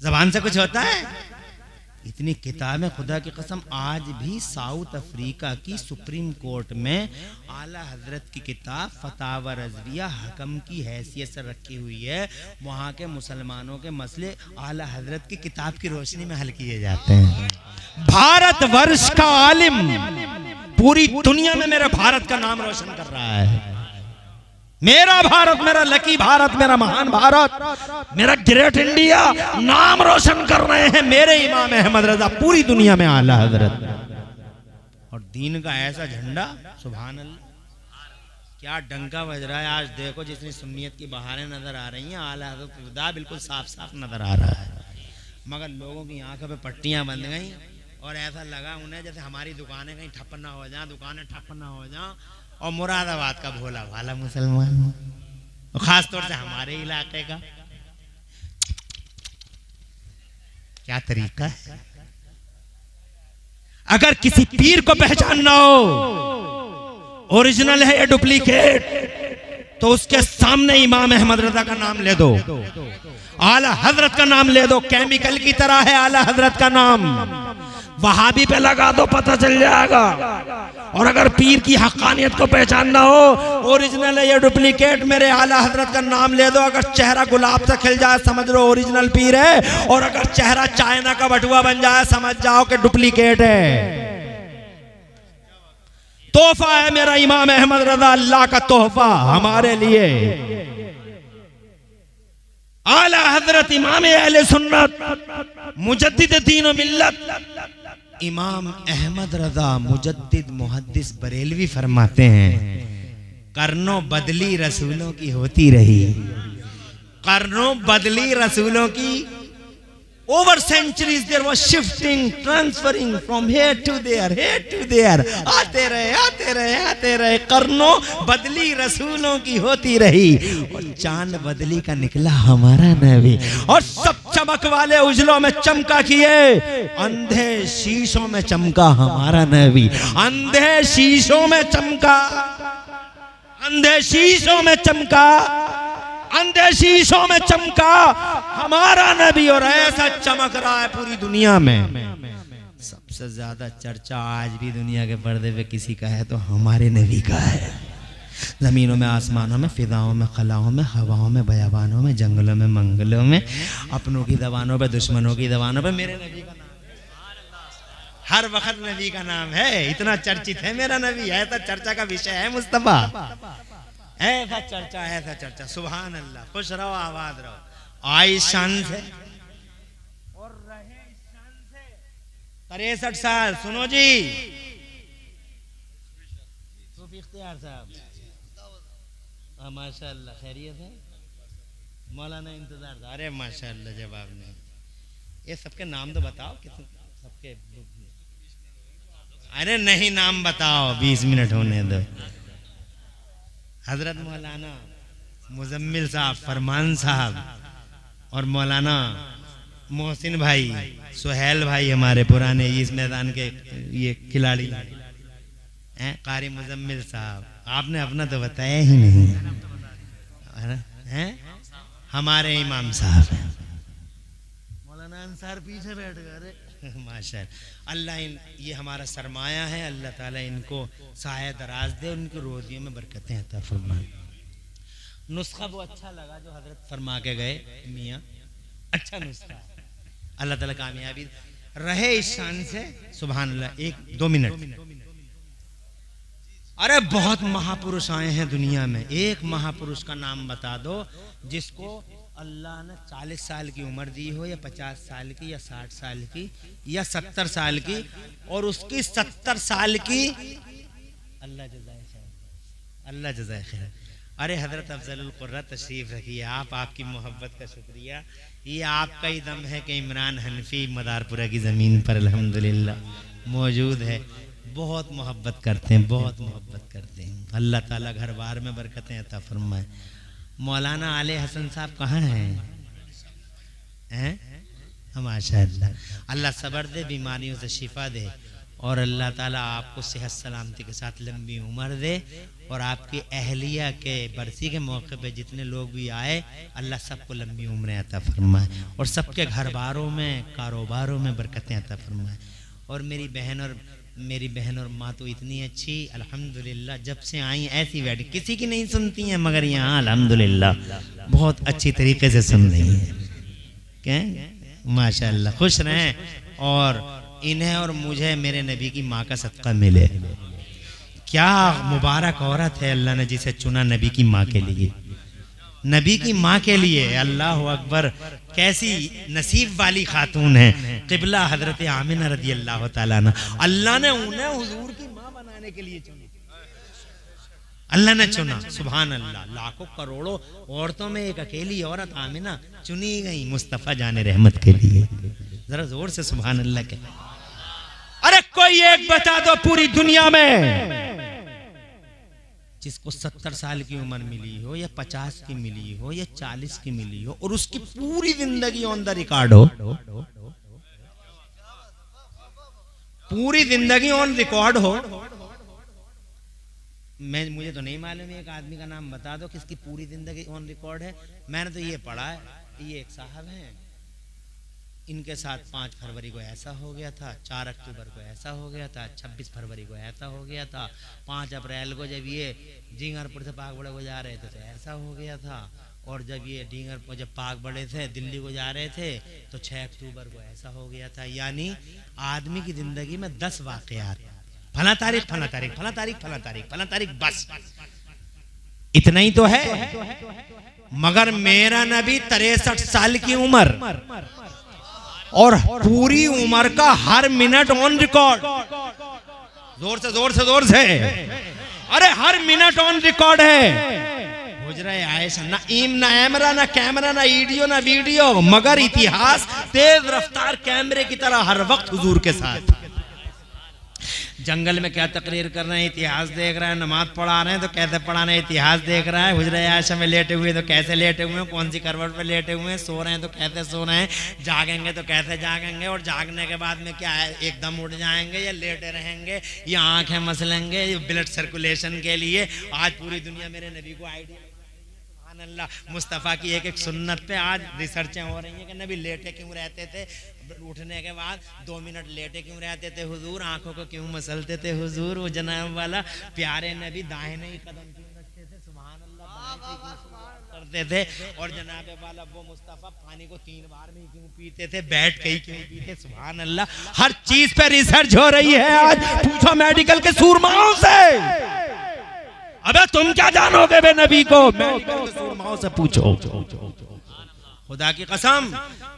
जबान से कुछ होता है? इतनी किताबें, खुदा की कसम, आज भी साउथ अफ्रीका की सुप्रीम कोर्ट में आला हजरत की किताब फतावा रज़विया हकम की हैसियत से रखी हुई है। वहाँ के मुसलमानों के मसले आला हजरत की किताब की रोशनी में हल किए जाते हैं। भारतवर्ष का आलिम पूरी दुनिया में मेरे भारत का नाम रोशन कर रहा है। मेरा भारत, मेरा लकी भारत, मेरा महान भारत, मेरा ग्रेट इंडिया नाम रोशन कर रहे हैं मेरे इमाम अहमद रजा पूरी दुनिया में आला हजरत। और दीन का ऐसा झंडा, सुभान अल्लाह, क्या डंका बज रहा है। आज देखो जितनी सुन्नियत की बहारें नजर आ रही हैं, आला हजरत खुदा बिल्कुल साफ साफ नजर आ रहा है। मगर लोगों की आंखों पे पट्टियां बंध गई और ऐसा लगा उन्हें जैसे हमारी दुकानें कहीं ठप्प ना हो जाएं, दुकानें ठप्प ना हो जाएं और मुरादाबाद का भोला भाला मुसलमान, खास तौर से हमारे इलाके का, क्या तरीका है। अगर किसी पीर को पहचानना हो, ओरिजिनल है या डुप्लीकेट, तो उसके सामने इमाम अहमद रजा का नाम ले दो, आला हजरत का नाम ले दो। केमिकल की तरह है आला हजरत का नाम, वहाबी पे लगा दो, पता चल जाएगा। और अगर पीर की हक्कानियत को पहचानना हो, ओरिजिनल है या डुप्लीकेट, मेरे आला हजरत का नाम ले दो। अगर चेहरा गुलाब से खिल जाए समझ लो ओरिजिनल पीर है, और अगर चेहरा चाइना का बटुआ बन जाए समझ जाओ कि डुप्लीकेट है। तोहफा है मेरा इमाम अहमद रजा, अल्लाह का तोहफा हमारे लिए। आला हजरत इमाम अहले सुन्नत मुजद्दिद दीन व मिल्लत इमाम अहमद रजा मुजद्दिद मुहद्दिस बरेलवी फरमाते हैं, कर्नों बदली रसूलों की होती रही, कर्नों बदली रसूलों की। Over centuries there was shifting, transferring from here to there, here to there, आते रहे आते रहे आते रहे, कर्नों बदली रसूलों की होती रही। और चांद बदली का निकला हमारा नबी, और सब चमक वाले उजलों में चमका किए, अंधे शीशों में चमका हमारा नबी, अंधे शीशों में चमका, अंधे शीशों में चमका, अंधे शीशों में चमका हमारा नबी। और ऐसा चमक रहा है पूरी दुनिया में। सबसे ज्यादा चर्चा आज भी दुनिया के पर्दे पे किसी का है तो हमारे नबी का है। जमीनों में, आसमानों में, फिजाओं में, खलाओं में, हवाओं में, बयाबानों में, जंगलों में, मंगलों में, अपनों की दबानों पे, दुश्मनों की दबानों पे मेरे नबी का नाम, हर वक्त नबी का नाम है। इतना चर्चित है मेरा नबी, ऐसा चर्चा का विषय है मुस्तफा, ऐसा चर्चा, ऐसा चर्चा। सुभान अल्लाह, खुश रहो, आबाद रहो, आई शान से और रहे शान से। 63 साल, सुनो जी, सूफी इख्तियार साहब, माशाअल्लाह, खैरियत है, मौलाना इंतजार था। अरे माशाअल्लाह, जवाब नहीं। ये सबके नाम तो बताओ, कितने सबके? अरे नहीं, नाम बताओ, 20 मिनट होने दो। हजरत मौलाना मुजम्मिल साहब, फरमान साहब, और मौलाना मोहसिन भाई, सुहेल भाई, हमारे पुराने इस मैदान के ये खिलाड़ी हैं, कारी मुजम्मिल साहब। आपने अपना तो बताया ही नहीं हैं। हमारे इमाम साहब हैं, मौलाना अंसार पीछे बैठ गए। माशाअल्लाह, अल्लाह ये हमारा सरमाया है, अल्लाह ताला इनको साया दराज दे, उनकी रोजियों में बरकतें अता फरमाए। नुस्खा वो अच्छा लगा जो हजरत फरमा के गए मियाँ, अच्छा नुस्खा, अल्लाह ताला कामयाबी रहे इस शान से। सुभान अल्लाह। 1-2 मिनट। अरे बहुत महापुरुष आए हैं दुनिया में, एक महापुरुष का नाम बता दो जिसको अल्लाह ने 40 साल की उम्र दी हो, या 50 साल की, या 60 साल की, या 70 साल की, और उसकी 70 साल की अल्लाह जज़ाए खैर, अल्लाह जज़ाए खैर। अरे हजरत अफजलुल कुर्रा तशरीफ रखिए, आपकी मोहब्बत का शुक्रिया। ये आपका ही दम है कि इमरान हनफी मदारपुरा की ज़मीन पर अल्हम्दुलिल्लाह मौजूद है। बहुत मोहब्बत करते हैं, बहुत मोहब्बत करते हैं। अल्लाह ताला घर बार में बरकतें अता फरमाए। मौलाना आले हसन साहब कहाँ हैं? माशाअल्लाह, अल्लाह सब्र दे, बीमारियों से शिफा दे, और अल्लाह ताला आपको सेहत सलामती के साथ लंबी उम्र दे और आपकी अहलिया के बरसी के मौके पे जितने लोग भी आए अल्लाह सबको लंबी उम्र अता फरमाए और सबके घर बारों में कारोबारों में बरकतें अता फरमाए। और मेरी बहन और माँ तो इतनी अच्छी अल्हम्दुलिल्लाह, जब से आई ऐसी बैठी, किसी की नहीं सुनती हैं मगर यहाँ अल्हम्दुलिल्लाह बहुत अच्छी तरीके से सुन रही है। क्या माशाअल्लाह, खुश रहें और इन्हें और मुझे मेरे नबी की माँ का सदका मिले। क्या मुबारक औरत है अल्लाह ने जिसे चुना नबी की माँ के लिए, नबी की माँ के लिए। अल्लाह अकबर, कैसी नसीब वाली खातून है। क़िबला हजरत आमिना रज़ी अल्लाह ताला अन्हा, अल्लाह ने उन्हें हुजूर की माँ बनाने के लिए चुना, अल्लाह ने चुना। सुभान अल्लाह, लाखों करोड़ों औरतों में एक अकेली औरत आमिना चुनी गई मुस्तफ़ा जाने रहमत के लिए। जरा जोर से सुभान अल्लाह के। अरे कोई एक बता दो पूरी दुनिया में जिसको 70 साल की उम्र मिली हो या 50 की मिली हो या 40 की मिली हो और उसकी पूरी जिंदगी ऑन द रिकॉर्ड हो, पूरी जिंदगी ऑन रिकॉर्ड हो। मुझे तो नहीं मालूम है, एक आदमी का नाम बता दो किसकी पूरी जिंदगी ऑन रिकॉर्ड है। मैंने तो ये पढ़ा है, ये एक साहब हैं, इनके साथ 5 फरवरी को ऐसा हो गया था, 4 अक्टूबर को ऐसा हो गया था, 26 फरवरी को ऐसा हो गया था, 5 अप्रैल को जब ये डींगरपुर से पागबड़े को जा रहे थे तो ऐसा हो गया था, और जब ये डींगरपुर जब पागबड़े से दिल्ली को जा रहे थे तो 6 अक्टूबर को ऐसा हो गया था। यानी आदमी की जिंदगी में 10 वाकयात, फला तारीख फला तारीख फला तारीख फला तारीख फला तारीख, बस इतना ही तो है। मगर मेरा नबी 63 साल की उम्र और पूरी उम्र का हर मिनट ऑन रिकॉर्ड। जोर से जोर से जोर से, अरे हर मिनट ऑन रिकॉर्ड है। हुजरा आयशा, ना ईम ना एमरा ना कैमरा ना ईडियो ना वीडियो, मगर इतिहास तेज रफ्तार कैमरे की तरह हर वक्त हुजूर के साथ। जंगल में क्या तकरीर कर रहे हैं, इतिहास देख रहे हैं। नमाज पढ़ा रहे हैं तो कैसे पढ़ा रहे हैं, इतिहास देख रहा है। हुजरा आयशा में लेटे हुए तो कैसे लेटे हुए हैं, कौन सी करवट पे लेटे हुए हैं, सो रहे हैं तो कैसे सो रहे हैं, जागेंगे तो कैसे जागेंगे, और जागने के बाद में क्या है, एकदम उठ जाएंगे या लेटे रहेंगे या आंखें मसलेंगे ब्लड सर्कुलेशन के लिए। आज पूरी दुनिया मेरे नबी को आइडिया, अल्लाह मुस्तफ़ा की एक एक सुन्नत पे आज रिसर्चें हो रही हैं कि नबी लेटे क्यों रहते थे, उठने के बाद 2 मिनट लेटे क्यों रहते थे हुजूर, आंखों को क्यों मसलते थे हुजूर, वो जनाब वाला प्यारे नबी दाहिने ही कदम क्यों रखते थे, सुभान अल्लाह करते थे, और जनाब वाला वो मुस्तफ़ा पानी को 3 बार में क्यों पीते थे, बैठ के ही क्यों पीते, सुभान अल्लाह। हर चीज पे रिसर्च हो रही है आज, पूछो मेडिकल के सूरमाओं से। अबे तुम क्या जानोगे बे नबी को, मेडिकल के सूरमाओं से पूछो। खुदा की कसम,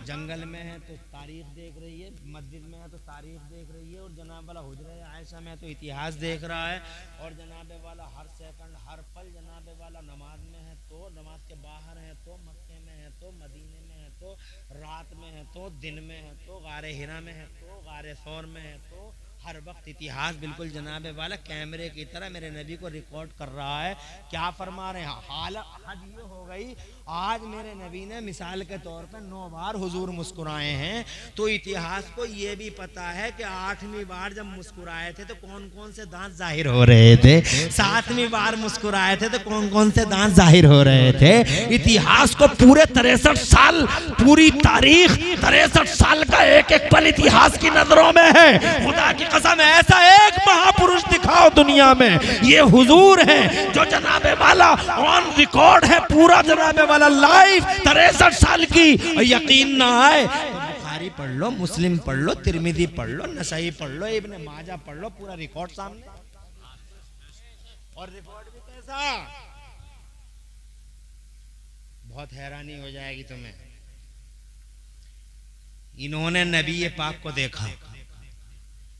जंगल में है तो तारीख देख रही है, मस्जिद में है तो तारीख देख रही है, और जनाब वाला हुजरा आयशा में तो इतिहास देख रहा है, और जनाब वाला हर सेकंड हर पल जनाब वाला नमाज में है तो, नमाज के बाहर है तो, मक्के में है तो, मदीने में है तो, रात में है तो, दिन में है तो, गारे हिरा में है तो, गारे सौर में है तो, हर वक्त इतिहास बिल्कुल जनाबे वाला कैमरे की तरह मेरे नबी को रिकॉर्ड कर रहा है। क्या फरमा रहे हैं, हालत हद ये हो गई, आज मेरे नबी ने मिसाल के तौर पे 9 बार हुजूर मुस्कुराए हैं, तो इतिहास को ये भी पता है कि 8वीं बार जब मुस्कुराए थे तो कौन कौन से दांत जाहिर हो रहे थे, 7वीं बार मुस्कुराए थे तो कौन कौन से दांत जाहिर हो रहे थे। इतिहास को पूरे 63 साल, पूरी तारीख 63 साल का एक एक पल इतिहास की नजरों में है। खुदा की कसम, ऐसा एक महापुरुष दिखाओ दुनिया में, ये हुजूर है जो जनाबे वाला ऑन रिकॉर्ड है, पूरा जनाबे वाला लाइव 63 साल की। यकीन ना आए तो बुखारी पढ़ लो, मुस्लिम पढ़ लो, तिरमिजी पढ़ लो, नसाई पढ़ लो, इब्ने माजा पढ़ लो, पूरा रिकॉर्ड सामने। और रिकॉर्ड भी कैसा, बहुत हैरानी हो जाएगी तुम्हें। इन्होंने नबी पाक को देखा,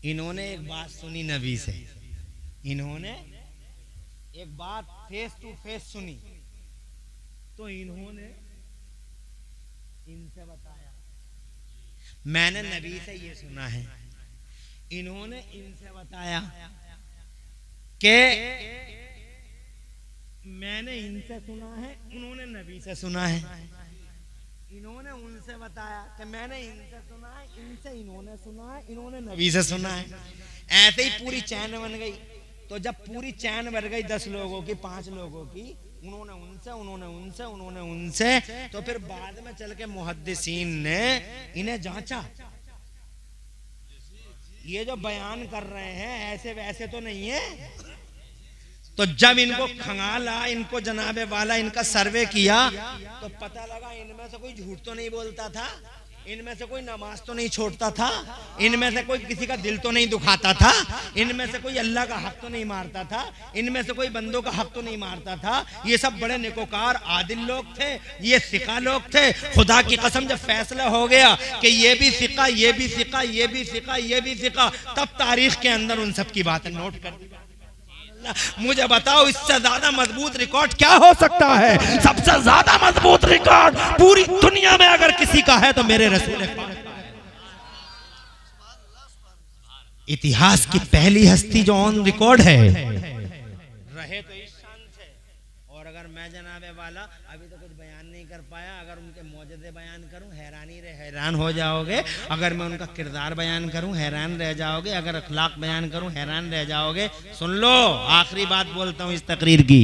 इन्होंने एक बात सुनी नबी से, इन्होंने एक बात फेस टू फेस सुनी, तो इन्होंने इनसे बताया। मैंने नबी से ये सुना है, इन्होंने इनसे बताया कि मैंने इनसे सुना है, उन्होंने नबी से सुना है, इन्होंने उनसे बताया कि मैंने इनसे सुना है, इनसे इन्होंने सुना है, इन्होंने नबी से सुना है। ऐसे ही पूरी चैन बन गई। तो जब पूरी चैन बन गई 10 लोगों की, 5 लोगों की, उन्होंने उनसे, तो फिर बाद में चल के मुहद्दिसीन ने इन्हें जांचा, ये जो बयान कर रहे हैं ऐसे वैसे तो नहीं है। तो जब इनको खंगाला, इनको जनाबे वाला इनका सर्वे किया, तो पता लगा इनमें से कोई झूठ तो नहीं बोलता था, इनमें से कोई नमाज तो नहीं छोड़ता था, इनमें से कोई किसी का दिल तो नहीं दुखाता था, इनमें से कोई अल्लाह का हक तो नहीं मारता था, इनमें से कोई बंदों का हक तो नहीं मारता था। ये सब बड़े नेकोकार आदिल लोग थे, ये सिका लोग थे। खुदा की कसम जब फैसला हो गया कि ये भी सिका, ये भी सिका, ये भी सिका, ये भी सिका, तब तारीख के अंदर उन सब की बातें नोट कर दी। मुझे बताओ इससे ज्यादा मजबूत रिकॉर्ड क्या हो सकता है? सबसे ज्यादा मजबूत रिकॉर्ड पूरी दुनिया में अगर किसी का है तो मेरे रसूल पाक। इतिहास की पहली हस्ती जो ऑन रिकॉर्ड है, रहे तो इस शान से, और अगर मैं जनाबे वाला अभी तो कुछ बयान नहीं कर पाया, अगर उनके मौजज़े बयान करूं हैरान हो जाओगे, अगर मैं उनका किरदार बयान करूं हैरान रह जाओगे, अगर अखलाक बयान करूं हैरान रह जाओगे। सुन लो, आखिरी बात बोलता हूं इस तकरीर की,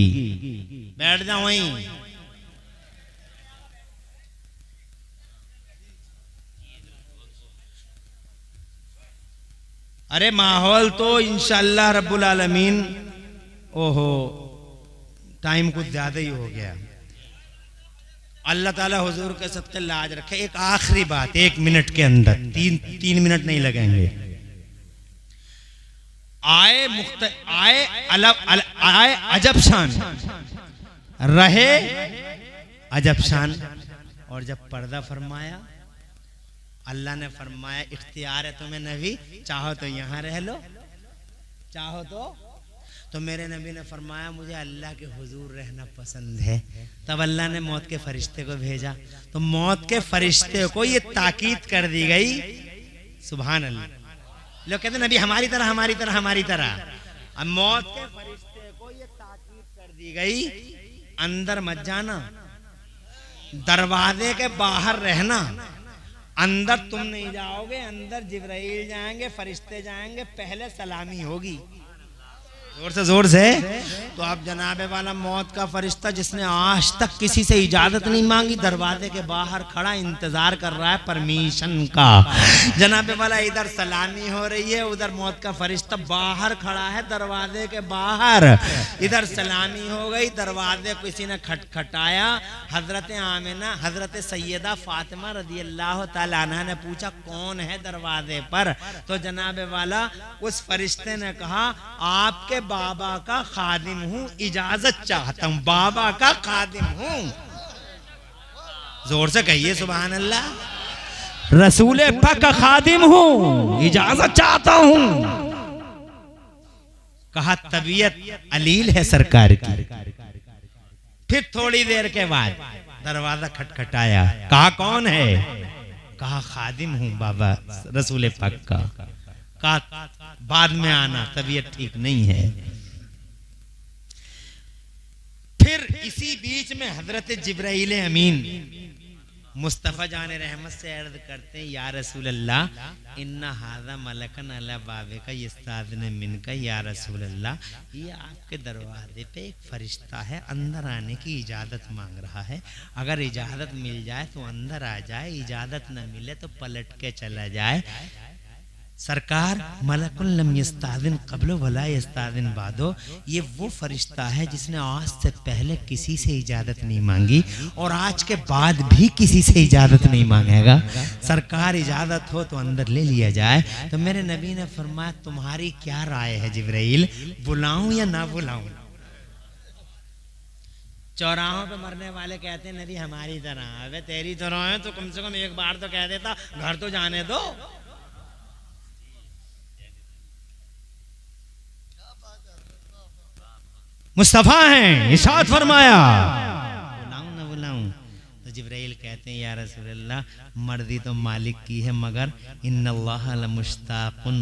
बैठ जाओ वहीं। अरे माहौल तो इंशाअल्लाह रब्बुल आलमीन, ओहो टाइम कुछ ज्यादा ही हो गया। अल्लाह ताला हुजूर के सदक़े लाज रखे। एक आखिरी बात 1 मिनट के अंदर, 3 मिनट नहीं लगेंगे। आए अजब शान, रहे अजब शान, और जब पर्दा फरमाया, अल्लाह ने फरमाया इख्तियार है तुम्हें नबी, चाहो तो यहाँ रह लो, चाहो तो मेरे नबी ने फरमाया मुझे अल्लाह के हुजूर रहना पसंद है। तब अल्लाह ने मौत के फरिश्ते को भेजा, तो मौत के फरिश्ते को ये ताकीद कर दी गई। सुभान अल्लाह। लोग कहते नबी हमारी तरह, हमारी तरह, हमारी तरह। अब मौत के फरिश्ते को ये ताकीद कर दी गई, अंदर मत जाना, दरवाजे के बाहर रहना, अंदर तुम नहीं जाओगे, अंदर जिब्राइल जाएंगे, फरिश्ते जाएंगे, पहले सलामी होगी जोर से। तो आप जनाबे वाला मौत का फरिश्ता जिसने आज तक किसी से इजाजत नहीं मांगी, दरवाजे के बाहर खड़ा इंतजार कर रहा है परमिशन का। जनाबे वाला इधर सलामी हो रही है, उधर मौत का फरिश्ता बाहर खड़ा है दरवाजे के बाहर। इधर सलामी हो गई, दरवाजे किसी ने खटखटाया, हजरत आमिना, हजरत सैयदा फातिमा रज़ी अल्लाह तआला अन्हा ने पूछा कौन है दरवाजे पर? तो जनाबे वाला उस फरिश्ते ने कहा आपके बाबा का खादिम हूँ, इजाजत चाहता हूँ, बाबा का खादिम हूँ। जोर से कहिए सुभान अल्लाह। रसूल पाक का खादिम हूँ, इजाजत चाहता हूँ। कहा तबीयत अलील है सरकार की। फिर थोड़ी देर के बाद दरवाजा खटखटाया, कहा कौन है? कहा खादिम हूँ बाबा रसूल पाक का। कहा बाद में आना, तबीयत ठीक नहीं है। फिर इसी बीच में हजरत जिब्राइल अमीन मुस्तफ़ा जान रहमत से अर्ज करते हैं या रसूल अल्लाह इन्ना हाज़ा मलकन अला बाबे का यस्ताज़िन मिनका, या रसूल अल्लाह ये आपके दरवाजे पे एक फरिश्ता है, अंदर आने की इजाज़त मांग रहा है। अगर इजाज़त मिल जाए तो अंदर आ जाए, इजाज़त न मिले तो पलट के चला जाए। सरकार मलकुल लम यस्ताज़िन क़ब्ल वला यस्ताज़िन बादो, ये वो फरिश्ता है जिसने आज से पहले किसी से इजाज़त नहीं मांगी और आज के बाद भी किसी से इजाज़त नहीं मांगेगा। सरकार इजाज़त हो तो अंदर ले लिया जाए। तो मेरे नबी ने फरमाया तुम्हारी क्या राय है जिब्राइल, बुलाऊं या ना बुलाऊं? चौराहों पे मरने वाले कहते हैं नबी हमारी तरह, अबे तेरी तरह है तो कम से कम एक बार तो कह देता घर तो जाने दो। मुस्तफा हैं, इशात फरमाया बुलाऊं ना बुलाऊं? तो जिब्राइल कहते हैं या रसूल अल्लाह मर्जी तो मालिक की है मगर इन्नल्लाह लमुश्ताकुन,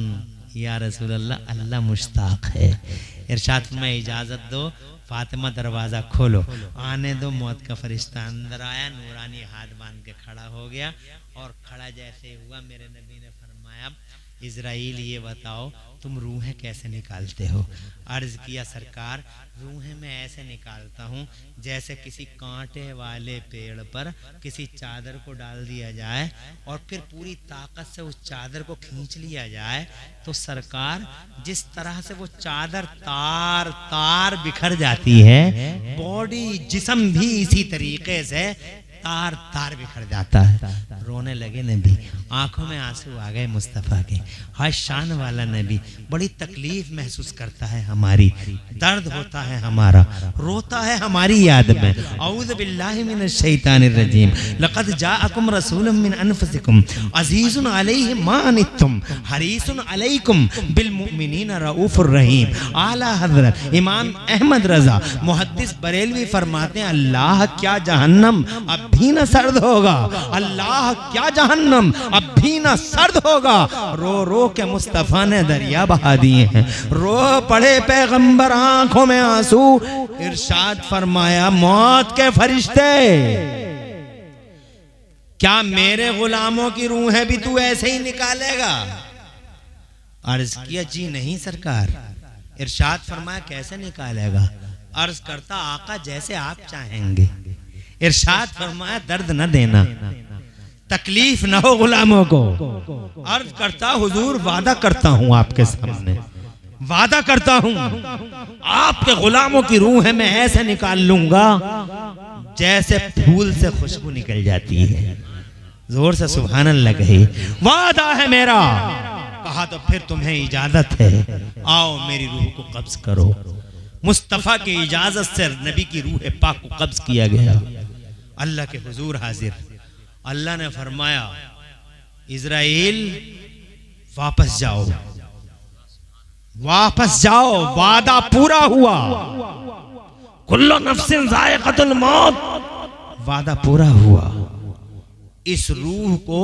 या रसूल अल्लाह अल्लाह मुश्ताक है। इरशाद फरमाया इजाजत दो, फातिमा दरवाजा खोलो, आने दो। मौत का फरिश्ता अंदर आया, नूरानी हाथ बांध के खड़ा हो गया और खड़ा जैसे हुआ मेरे नबी ने फरमाया इजराइल ये बताओ तुम रूहें कैसे निकालते हो? अर्ज किया सरकार, रूहें मैं ऐसे निकालता हूँ जैसे किसी कांटे वाले पेड़ पर किसी चादर को डाल दिया जाए और फिर पूरी ताकत से उस चादर को खींच लिया जाए, तो सरकार जिस तरह से वो चादर तार तार बिखर जाती है, बॉडी जिस्म भी इसी तरीके से तार तार बिखर जाता है। रोने लगे नबी, आंखों में आंसू आ गए मुस्तफ़ा के। हाय शान वाला नबी, बड़ी तकलीफ महसूस करता है हमारी, दर्द होता है हमारा, रोता है हमारी याद में। औज़ु बिल्लाहि मिनश शैतानिर रजीम। लक़द जाअकुम रसूलुम मिन अनफुसिकुम अज़ीज़ुन अलैहि मा अनित्तुम हरीसुन अलैकुम बिल मुमिनीना रऊफुर रहीम। आला हज़रत इमाम अहमद रज़ा मुहद्दिस बरेलवी फरमाते हैं, अल्लाह क्या जहन्नम अब भी न सर्द होगा, अल्लाह क्या जहन्नम अब भी न सर्द होगा। रो रो के मुस्तफा ने दरिया बहा दिए हैं, रो पड़े पैगंबर आंखों में आंसू। इरशाद फरमाया, मौत के फरिश्ते, क्या मेरे गुलामों की रूहें भी तू ऐसे ही निकालेगा? अर्ज किया, जी नहीं सरकार। इरशाद फरमाया, कैसे निकालेगा? अर्ज करता, आका जैसे आप चाहेंगे। इरशाद फरमाया, दर्द न देना, तकलीफ न हो गुलामों को। अर्ज करता, हुजूर वादा करता हूं आपके सामने, वादा करता हूं आपके गुलामों की रूह मैं ऐसे निकाल लूंगा जैसे फूल से खुशबू निकल जाती है। जोर से सुभान अल्लाह कही। वादा है मेरा। कहा तो फिर तुम्हें इजाजत है, आओ मेरी रूह को कब्ज करो। मुस्तफा की इजाजत से नबी की रूह पाक को कब्ज किया गया, अल्लाह के हुजूर हाजिर। अल्लाह ने फरमाया, इजराइल वापस जाओ, वापस जाओ, वादा पूरा हुआ। कुल्लु नफ्सिन ज़ाइक़तुल मौत, वादा पूरा हुआ। इस रूह को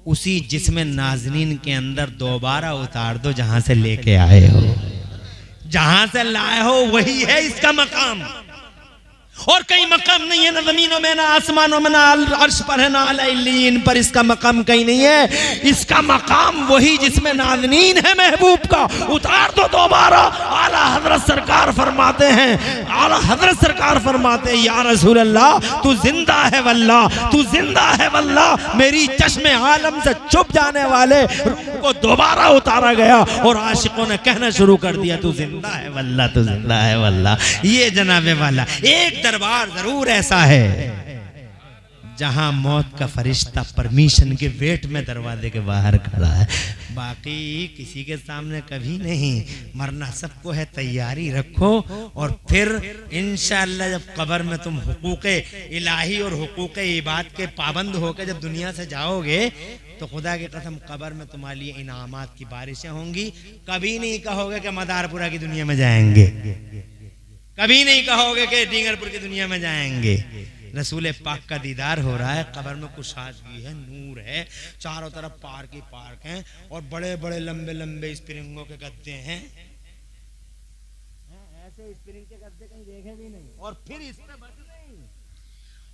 उसी जिस्म नाज़नीन के अंदर दोबारा उतार दो जहां से लेके आए हो, जहां से लाए हो वही है इसका मकाम, और कहीं मकाम नहीं है, ना जमीनों में, ना आसमानों में, ना अर्श पर है, ना अलीन पर इसका मकाम कहीं नहीं है। इसका मकाम वही जिसमें नाज़नीन है महबूब का, उतार दो दोबारा। आला हजरत सरकार फरमाते हैं, आला हजरत सरकार फरमाते हैं, या रसूल अल्लाह तू जिंदा है वल्लाह, तू जिंदा है वल्लाह। मेरी चश्मे आलम से छुप जाने वाले रूह को दोबारा उतारा गया और आशिकों ने कहना शुरू कर दिया, तू जिंदा है वल्लाह, तू जिंदा है वल्लाह। ये जनाबे वाला एक दरबार जरूर ऐसा है जहां मौत का फरिश्ता परमिशन के वेट में दरवाजे के बाहर खड़ा है, बाकी किसी के सामने कभी नहीं। मरना सबको है, तैयारी रखो। और फिर इंशाअल्लाह जब कब्र में तुम हुकूक़े इलाही और हुकूक़े इबाद के पाबंद होकर जब दुनिया से जाओगे, तो खुदा की कसम कब्र में तुम्हारे लिए इनामात की बारिशें होंगी। कभी नहीं कहोगे कि मदारपुरा की दुनिया में जाएंगे, कभी नहीं कहोगे कि डींगरपुर की दुनिया में जाएंगे। रसूल पाक का दीदार हो रहा है, कब्र में कुशादगी है, नूर है, चारों तरफ पार्क ही पार्क हैं और बड़े बड़े लंबे लंबे स्प्रिंगों के गद्दे हैं। ऐसे स्प्रिंग के गद्दे कहीं देखे भी नहीं। और फिर इसमें बस नहीं,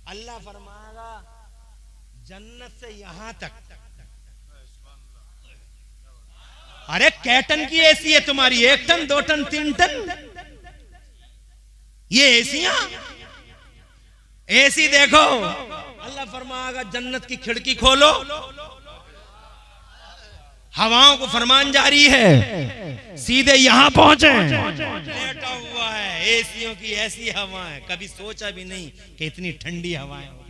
अल्लाह फरमाएगा जन्नत से यहां तक, अरे कै टन की एसी है तुम्हारी? 1 टन, 2 टन, 3 टन ये एसियां? एसी देखो, अल्लाह फरमाएगा जन्नत की खिड़की खोलो, हवाओं को फरमान जारी है सीधे यहां पहुंचे। लेटा हुआ है, एसियों की ऐसी हवाएं, कभी सोचा भी नहीं कि इतनी ठंडी हवाएं हो।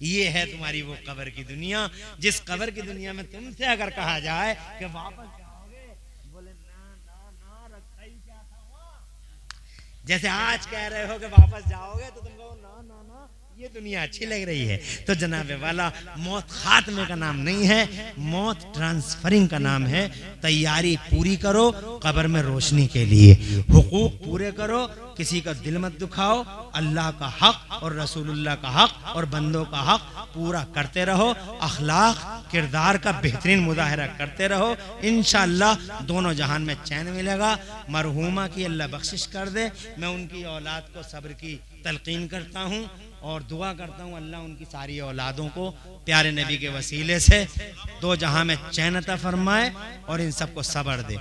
ये है तुम्हारी वो कब्र की दुनिया, जिस कब्र की दुनिया में तुमसे अगर कहा जाए कि वापस जाओगे, बोले ना ना ना, रखा ही क्या था वहां। जैसे आज कह रहे हो कि वापस जाओगे तो तुम कहो ना ना ना, ये दुनिया अच्छी लग रही है। तो जनाबे वाला, मौत खात्मे का नाम नहीं है, मौत ट्रांसफरिंग का नाम है। तैयारी पूरी करो कब्र में रोशनी के लिए, हुकूक पूरे करो, किसी का दिल मत दुखाओ, अल्लाह का हक और रसूलुल्लाह का हक और बंदों का हक पूरा करते रहो, अखलाक किरदार का बेहतरीन मुजाहरा करते रहो। इंशाअल्लाह दोनों जहान में चैन मिलेगा। मरहूमा की अल्लाह बख्शिश कर दे, मैं उनकी औलाद को सब्र की तलकीन करता हूँ और दुआ करता हूँ अल्लाह उनकी सारी औलादों को प्यारे नबी के वसीले से दो जहां में चैन अता फरमाए और इन सबको सब्र दे।